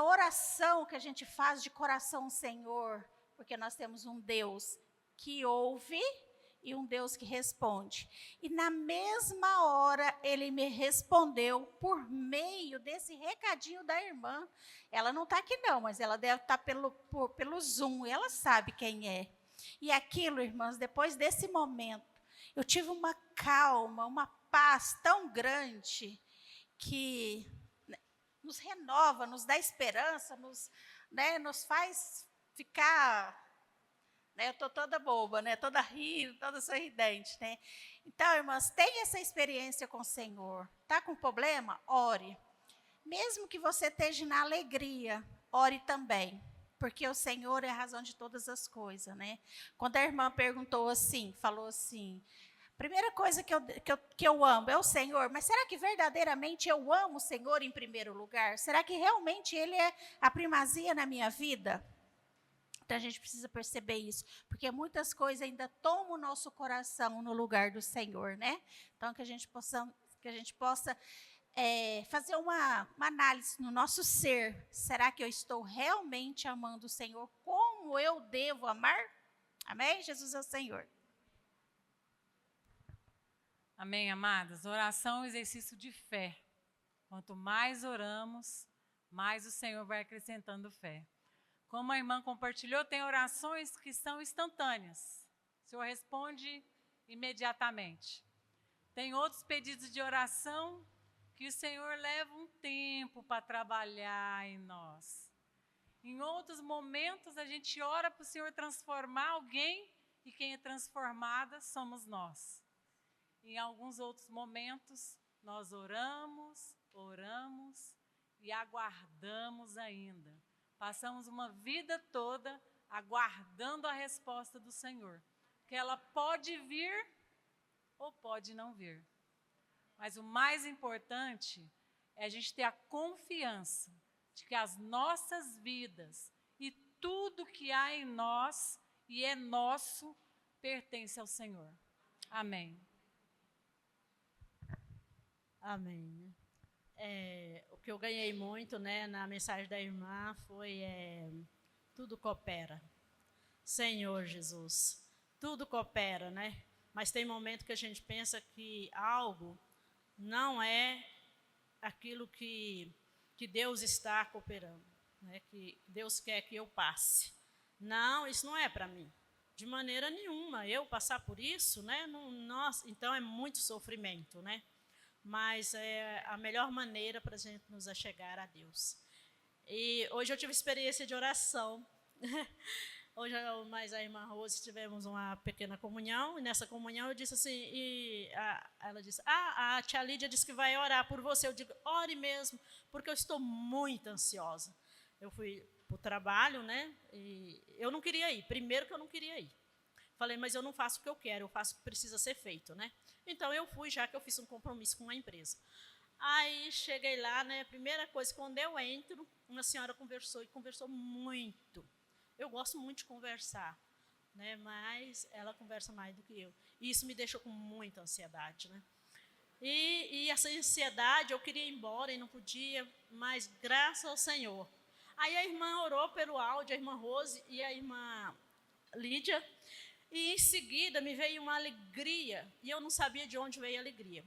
oração que a gente faz de coração ao Senhor, porque nós temos um Deus que ouve e um Deus que responde. E na mesma hora ele me respondeu por meio desse recadinho da irmã. Ela não está aqui não, mas ela deve estar pelo Zoom, ela sabe quem é. E aquilo, irmãs, depois desse momento, eu tive uma calma, uma paz tão grande que nos renova, nos dá esperança, nos faz ficar... eu estou toda boba, toda rindo, toda sorridente. Então, irmãs, tenha essa experiência com o Senhor. Está com problema? Ore. Mesmo que você esteja na alegria, ore também. Porque o Senhor é a razão de todas as coisas. Quando a irmã perguntou assim, falou assim, primeira coisa que eu amo é o Senhor, mas será que verdadeiramente eu amo o Senhor em primeiro lugar? Será que realmente Ele é a primazia na minha vida? Então, a gente precisa perceber isso, porque muitas coisas ainda tomam o nosso coração no lugar do Senhor, Então, que a gente possa fazer uma análise no nosso ser. Será que eu estou realmente amando o Senhor como eu devo amar? Amém? Jesus é o Senhor. Amém, amadas? Oração é um exercício de fé. Quanto mais oramos, mais o Senhor vai acrescentando fé. Como a irmã compartilhou, tem orações que são instantâneas. O Senhor responde imediatamente. Tem outros pedidos de oração que o Senhor leva um tempo para trabalhar em nós. Em outros momentos, a gente ora para o Senhor transformar alguém e quem é transformada somos nós. Em alguns outros momentos, nós oramos e aguardamos ainda. Passamos uma vida toda aguardando a resposta do Senhor. Que ela pode vir ou pode não vir. Mas o mais importante é a gente ter a confiança de que as nossas vidas e tudo que há em nós e é nosso pertence ao Senhor. Amém. Amém. O que eu ganhei muito, na mensagem da irmã foi tudo coopera. Senhor Jesus, tudo coopera, Mas tem momento que a gente pensa que algo não é aquilo que Deus está cooperando, que Deus quer que eu passe. Não, isso não é para mim, de maneira nenhuma. Eu passar por isso, nossa, então é muito sofrimento, Mas é a melhor maneira para a gente nos achegar a Deus. E hoje eu tive experiência de oração. Hoje eu mais a irmã Rose tivemos uma pequena comunhão, e nessa comunhão eu disse assim, ela disse, a tia Lídia disse que vai orar por você. Eu digo, ore mesmo, porque eu estou muito ansiosa. Eu fui para o trabalho, e eu não queria ir, primeiro que eu não queria ir. Falei, mas eu não faço o que eu quero, eu faço o que precisa ser feito, Então eu fui, já que eu fiz um compromisso com a empresa. Aí cheguei lá, a primeira coisa, quando eu entro, uma senhora conversou muito. Eu gosto muito de conversar, mas ela conversa mais do que eu. E isso me deixou com muita ansiedade, E essa ansiedade, eu queria ir embora e não podia, mas graças ao Senhor. Aí a irmã orou pelo áudio, a irmã Rose e a irmã Lídia, e em seguida me veio uma alegria, e eu não sabia de onde veio a alegria.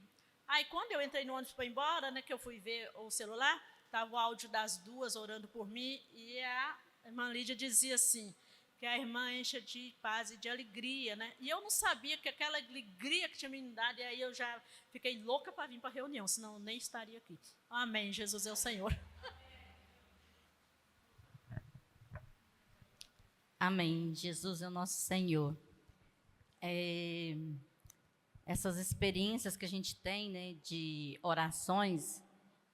Aí quando eu entrei no ônibus para ir embora, que eu fui ver o celular, estava o áudio das duas orando por mim, e a irmã Lídia dizia assim, que a irmã enche de paz e de alegria, E eu não sabia que aquela alegria que tinha me dado, e aí eu já fiquei louca para vir para a reunião, senão eu nem estaria aqui. Amém, Jesus é o Senhor. Amém, Jesus é o nosso Senhor. Essas experiências que a gente tem, de orações,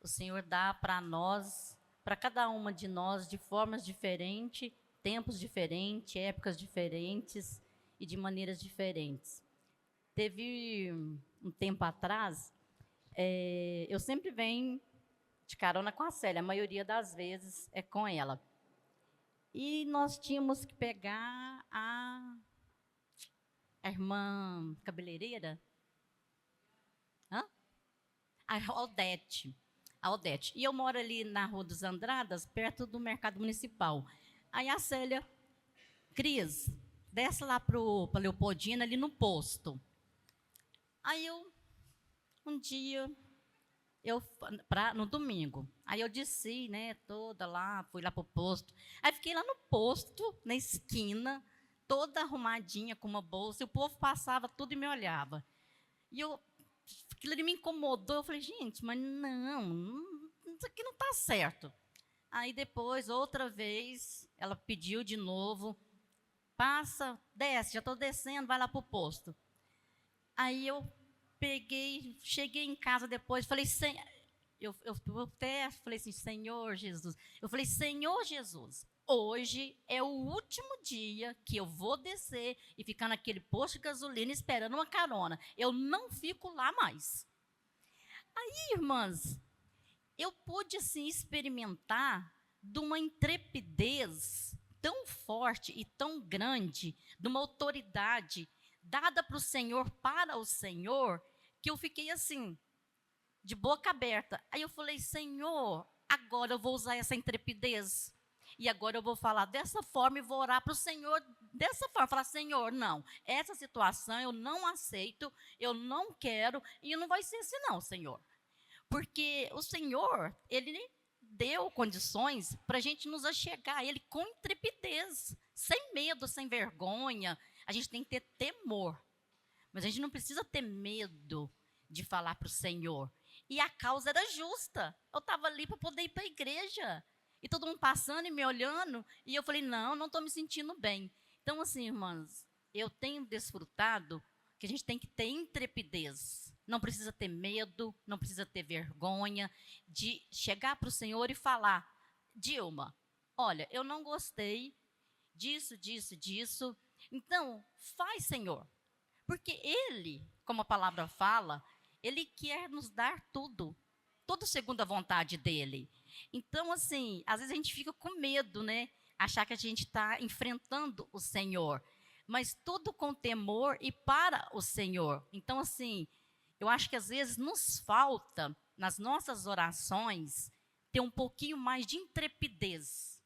o Senhor dá para nós, para cada uma de nós, de formas diferentes, tempos diferentes, épocas diferentes e de maneiras diferentes. Teve um tempo atrás, eu sempre venho de carona com a Célia, a maioria das vezes é com ela. E nós tínhamos que pegar a irmã cabeleireira, a Aldete. E eu moro ali na Rua dos Andradas, perto do Mercado Municipal. Aí a Célia, Cris, desce lá para Leopoldina, ali no posto. Aí um dia, no domingo, aí eu desci, né, toda lá, fui lá para o posto. Aí fiquei lá no posto, na esquina, toda arrumadinha, com uma bolsa, e o povo passava tudo e me olhava. E aquilo ali me incomodou, eu falei, gente, mas não, isso aqui não está certo. Aí depois, outra vez, ela pediu de novo, passa, desce, já estou descendo, vai lá para o posto. Aí eu cheguei em casa depois, falei, eu até falei assim, Senhor Jesus. Eu falei, Senhor Jesus, hoje é o último dia que eu vou descer e ficar naquele posto de gasolina esperando uma carona. Eu não fico lá mais. Aí, irmãs, eu pude, assim, experimentar de uma intrepidez tão forte e tão grande, de uma autoridade dada para o Senhor, que eu fiquei assim, de boca aberta. Aí eu falei, Senhor, agora eu vou usar essa intrepidez. E agora eu vou falar dessa forma e vou orar para o Senhor dessa forma. Falar, Senhor, não, essa situação eu não aceito, eu não quero, e não vai ser assim não, Senhor. Porque o Senhor, Ele deu condições para a gente nos achegar a Ele com intrepidez, sem medo, sem vergonha. A gente tem que ter temor. Mas a gente não precisa ter medo de falar para o Senhor. E a causa era justa. Eu estava ali para poder ir para a igreja. E todo mundo passando e me olhando. E eu falei, não estou me sentindo bem. Então, assim, irmãs, eu tenho desfrutado que a gente tem que ter intrepidez. Não precisa ter medo, não precisa ter vergonha de chegar para o Senhor e falar, Dilma, olha, eu não gostei disso. Então, faz, Senhor. Porque Ele, como a palavra fala, Ele quer nos dar tudo segundo a vontade dEle. Então, assim, às vezes a gente fica com medo, né? Achar que a gente está enfrentando o Senhor. Mas tudo com temor e para o Senhor. Então, assim, eu acho que às vezes nos falta, nas nossas orações, ter um pouquinho mais de intrepidez.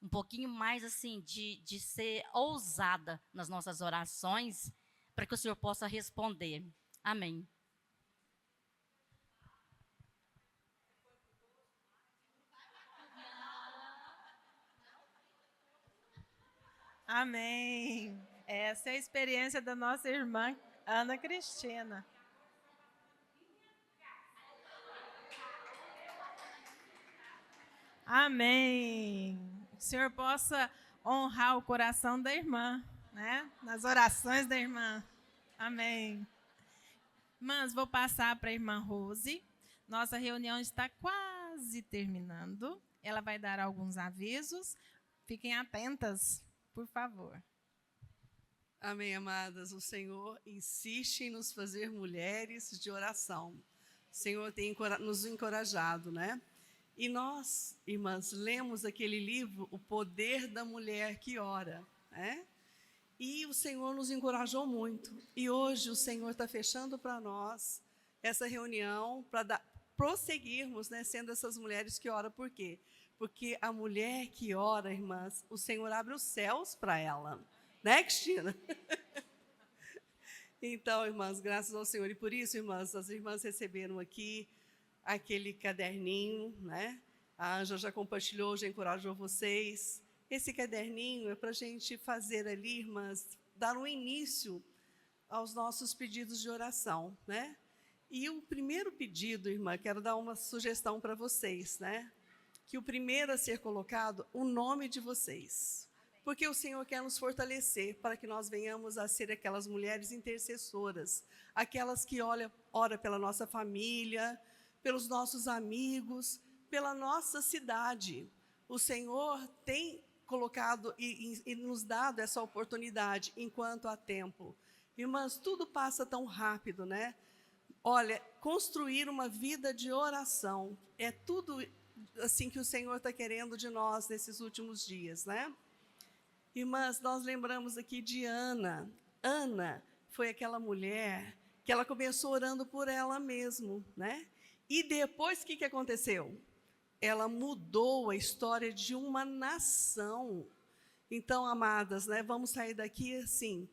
Um pouquinho mais, assim, de ser ousada nas nossas orações, para que o Senhor possa responder. Amém. Amém. Essa é a experiência da nossa irmã Ana Cristina. Amém. O Senhor possa honrar o coração da irmã, né? Nas orações da irmã. Amém. Irmãs, vou passar para a irmã Rose. Nossa reunião está quase terminando. Ela vai dar alguns avisos. Fiquem atentas, por favor. Amém, amadas. O Senhor insiste em nos fazer mulheres de oração. O Senhor tem nos encorajado, né? E nós, irmãs, lemos aquele livro, O Poder da Mulher que Ora, né? E o Senhor nos encorajou muito. E hoje o Senhor está fechando para nós essa reunião, para prosseguirmos, né, sendo essas mulheres que oram. Por quê? Porque a mulher que ora, irmãs, o Senhor abre os céus para ela. Né, Cristina? Então, irmãs, graças ao Senhor. E por isso, irmãs, as irmãs receberam aqui aquele caderninho, né? A Ângela já compartilhou, já encorajou vocês. Esse caderninho é para a gente fazer ali, irmãs, dar um início aos nossos pedidos de oração, né? E o primeiro pedido, irmã, quero dar uma sugestão para vocês, né? Que o primeiro a ser colocado, o nome de vocês. Porque o Senhor quer nos fortalecer para que nós venhamos a ser aquelas mulheres intercessoras, aquelas que ora pela nossa família, pelos nossos amigos, pela nossa cidade. O Senhor tem colocado e nos dado essa oportunidade enquanto há tempo. Irmãs, tudo passa tão rápido, né? Olha, construir uma vida de oração é tudo assim que o Senhor está querendo de nós nesses últimos dias, né? Irmãs, nós lembramos aqui de Ana. Ana foi aquela mulher que ela começou orando por ela mesma, né? E depois, o que aconteceu? Ela mudou a história de uma nação. Então, amadas, né, vamos sair daqui assim,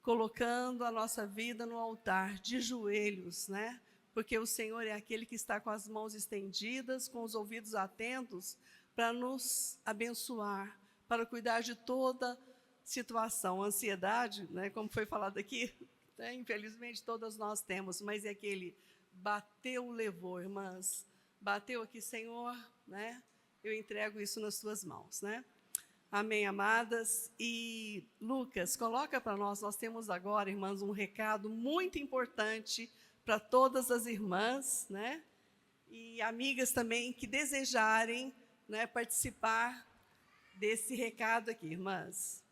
colocando a nossa vida no altar, de joelhos, né? Porque o Senhor é aquele que está com as mãos estendidas, com os ouvidos atentos, para nos abençoar, para cuidar de toda situação. Ansiedade, né, como foi falado aqui, né, infelizmente todas nós temos, mas é aquele bateu, levou, irmãs. Bateu aqui, Senhor, né? Eu entrego isso nas tuas mãos, né? Amém, amadas. E Lucas, coloca para nós temos agora, irmãs, um recado muito importante para todas as irmãs, né? E amigas também que desejarem, né, participar desse recado aqui, irmãs.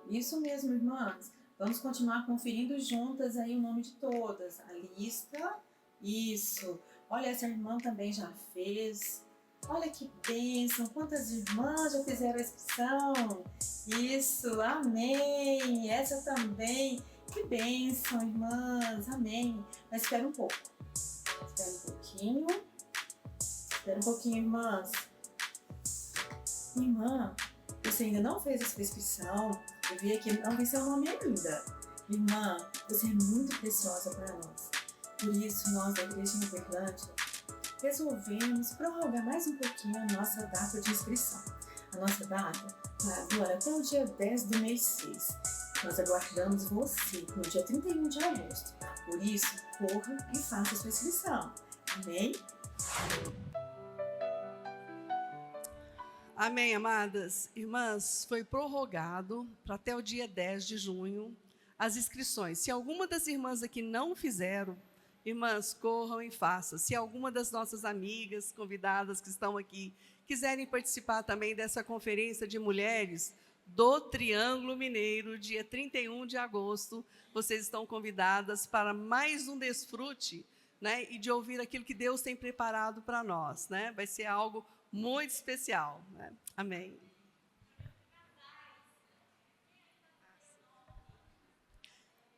Isso mesmo, irmãs. Vamos continuar conferindo juntas aí o nome de todas. A lista, isso. Olha, essa irmã também já fez. Olha que bênção, quantas irmãs já fizeram a inscrição. Isso, amém. Essa também. Que bênção, irmãs, amém. Mas espera um pouco. Espera um pouquinho. Espera um pouquinho, irmãs. Irmã, você ainda não fez essa inscrição? Eu vi aqui, não vi seu nome ainda. Irmã, você é muito preciosa para nós. Por isso, nós da Igreja em Uberlândia resolvemos prorrogar mais um pouquinho a nossa data de inscrição. A nossa data vai agora até o dia 10 do mês 6. Nós aguardamos você no dia 31 de agosto. Por isso, corra e faça a sua inscrição. Amém? Amém, amadas. Irmãs, foi prorrogado para até o dia 10 de junho as inscrições. Se alguma das irmãs aqui não fizeram, irmãs, corram e façam. Se alguma das nossas amigas convidadas que estão aqui quiserem participar também dessa conferência de mulheres do Triângulo Mineiro, dia 31 de agosto, vocês estão convidadas para mais um desfrute, né, e de ouvir aquilo que Deus tem preparado para nós, né? Vai ser algo muito especial, né? Amém.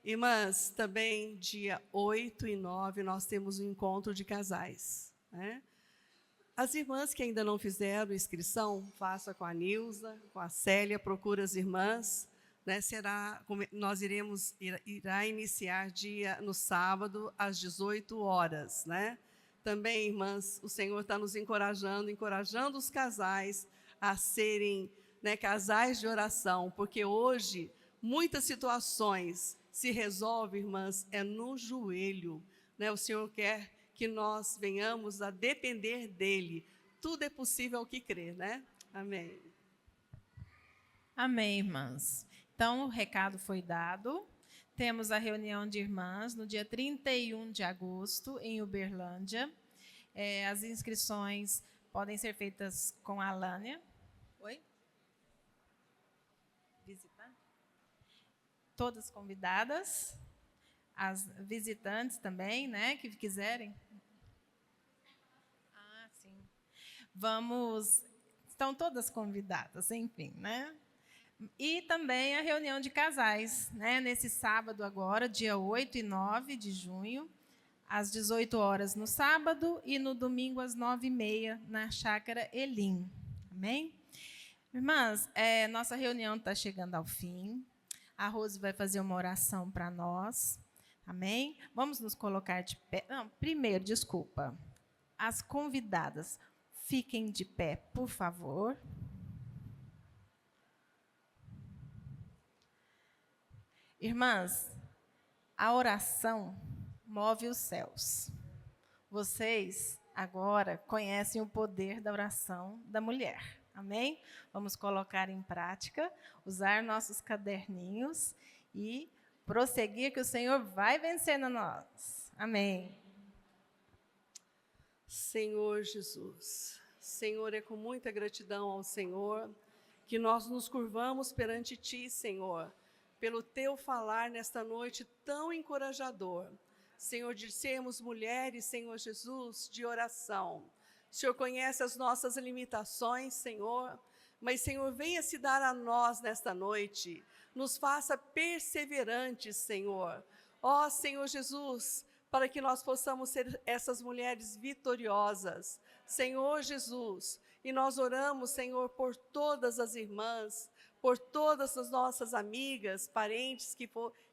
Irmãs, também dia 8 e 9 nós temos um encontro de casais, né? As irmãs que ainda não fizeram inscrição, faça com a Nilza, com a Célia, procura as irmãs, né? Nós irá iniciar no sábado às 18 horas, né? Também, irmãs, o Senhor está nos encorajando os casais a serem, né, casais de oração, porque hoje muitas situações se resolvem, irmãs, no joelho, né? O Senhor quer que nós venhamos a depender dEle. Tudo é possível ao que crer, né? Amém. Amém, irmãs. Então, o recado foi dado. Temos a reunião de irmãs no dia 31 de agosto, em Uberlândia. As inscrições podem ser feitas com a Alânia. Oi? Visitar? Todas convidadas. As visitantes também, né, que quiserem. Ah, sim. Estão todas convidadas, enfim, né? E também a reunião de casais, né? Nesse sábado agora, dia 8 e 9 de junho, às 18 horas no sábado e no domingo às 9h30 na Chácara Elim. Amém? Irmãs, nossa reunião está chegando ao fim. A Rose vai fazer uma oração para nós. Amém? Vamos nos colocar de pé. Não, primeiro, desculpa. As convidadas, fiquem de pé, por favor. Irmãs, a oração move os céus. Vocês agora conhecem o poder da oração da mulher. Amém? Vamos colocar em prática, usar nossos caderninhos e prosseguir que o Senhor vai vencendo nós. Amém. Senhor Jesus, Senhor, é com muita gratidão ao Senhor que nós nos curvamos perante Ti, Senhor, pelo Teu falar nesta noite tão encorajador. Senhor, de sermos mulheres, Senhor Jesus, de oração. O Senhor conhece as nossas limitações, Senhor, mas, Senhor, venha se dar a nós nesta noite. Nos faça perseverantes, Senhor. Ó Senhor Jesus, para que nós possamos ser essas mulheres vitoriosas. Senhor Jesus, e nós oramos, Senhor, por todas as irmãs, por todas as nossas amigas, parentes que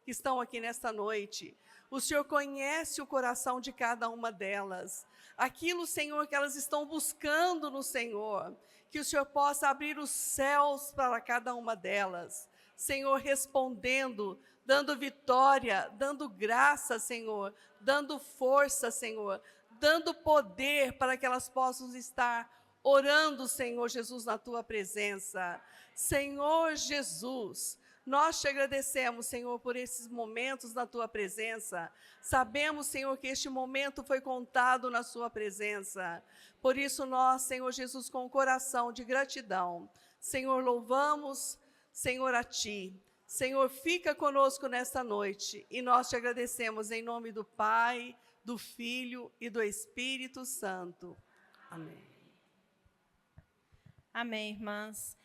estão aqui nesta noite. O Senhor conhece o coração de cada uma delas. Aquilo, Senhor, que elas estão buscando no Senhor. Que o Senhor possa abrir os céus para cada uma delas. Senhor, respondendo, dando vitória, dando graça, Senhor, dando força, Senhor, dando poder para que elas possam estar orando, Senhor Jesus, na Tua presença. Senhor Jesus, nós te agradecemos, Senhor, por esses momentos na Tua presença. Sabemos, Senhor, que este momento foi contado na Sua presença. Por isso nós, Senhor Jesus, com o coração de gratidão, Senhor, louvamos, Senhor, a Ti. Senhor, fica conosco nesta noite e nós te agradecemos em nome do Pai, do Filho e do Espírito Santo. Amém. Amém, irmãs.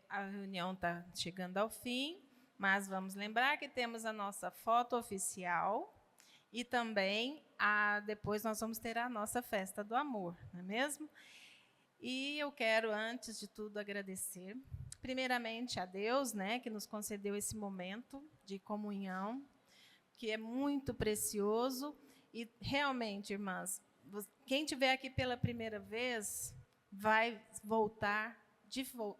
A reunião está chegando ao fim, mas vamos lembrar que temos a nossa foto oficial e também depois nós vamos ter a nossa festa do amor, não é mesmo? E eu quero, antes de tudo, agradecer, primeiramente a Deus, né, que nos concedeu esse momento de comunhão, que é muito precioso. E, realmente, irmãs, quem estiver aqui pela primeira vez vai voltar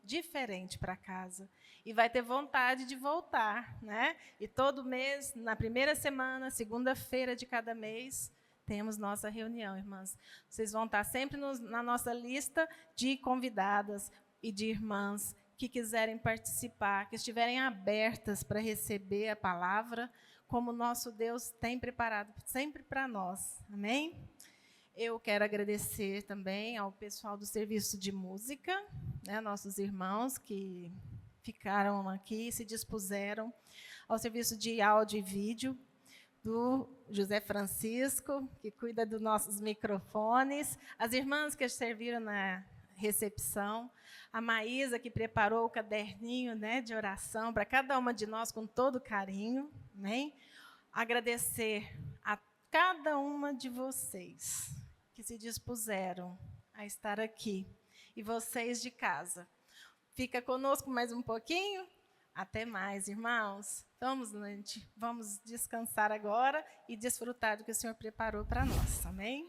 diferente para casa. E vai ter vontade de voltar, né? E todo mês, na primeira semana, segunda-feira de cada mês, temos nossa reunião, irmãs. Vocês vão estar sempre na nossa lista de convidadas e de irmãs que quiserem participar, que estiverem abertas para receber a palavra, como o nosso Deus tem preparado sempre para nós. Amém? Eu quero agradecer também ao pessoal do serviço de música, né, nossos irmãos que ficaram aqui, se dispuseram, ao serviço de áudio e vídeo, do José Francisco, que cuida dos nossos microfones, as irmãs que serviram na recepção, a Maísa, que preparou o caderninho, né, de oração para cada uma de nós com todo carinho. Amém? Agradecer a cada uma de vocês que se dispuseram a estar aqui. E vocês de casa. Fica conosco mais um pouquinho? Até mais, irmãos. Vamos descansar agora e desfrutar do que o Senhor preparou para nós. Amém?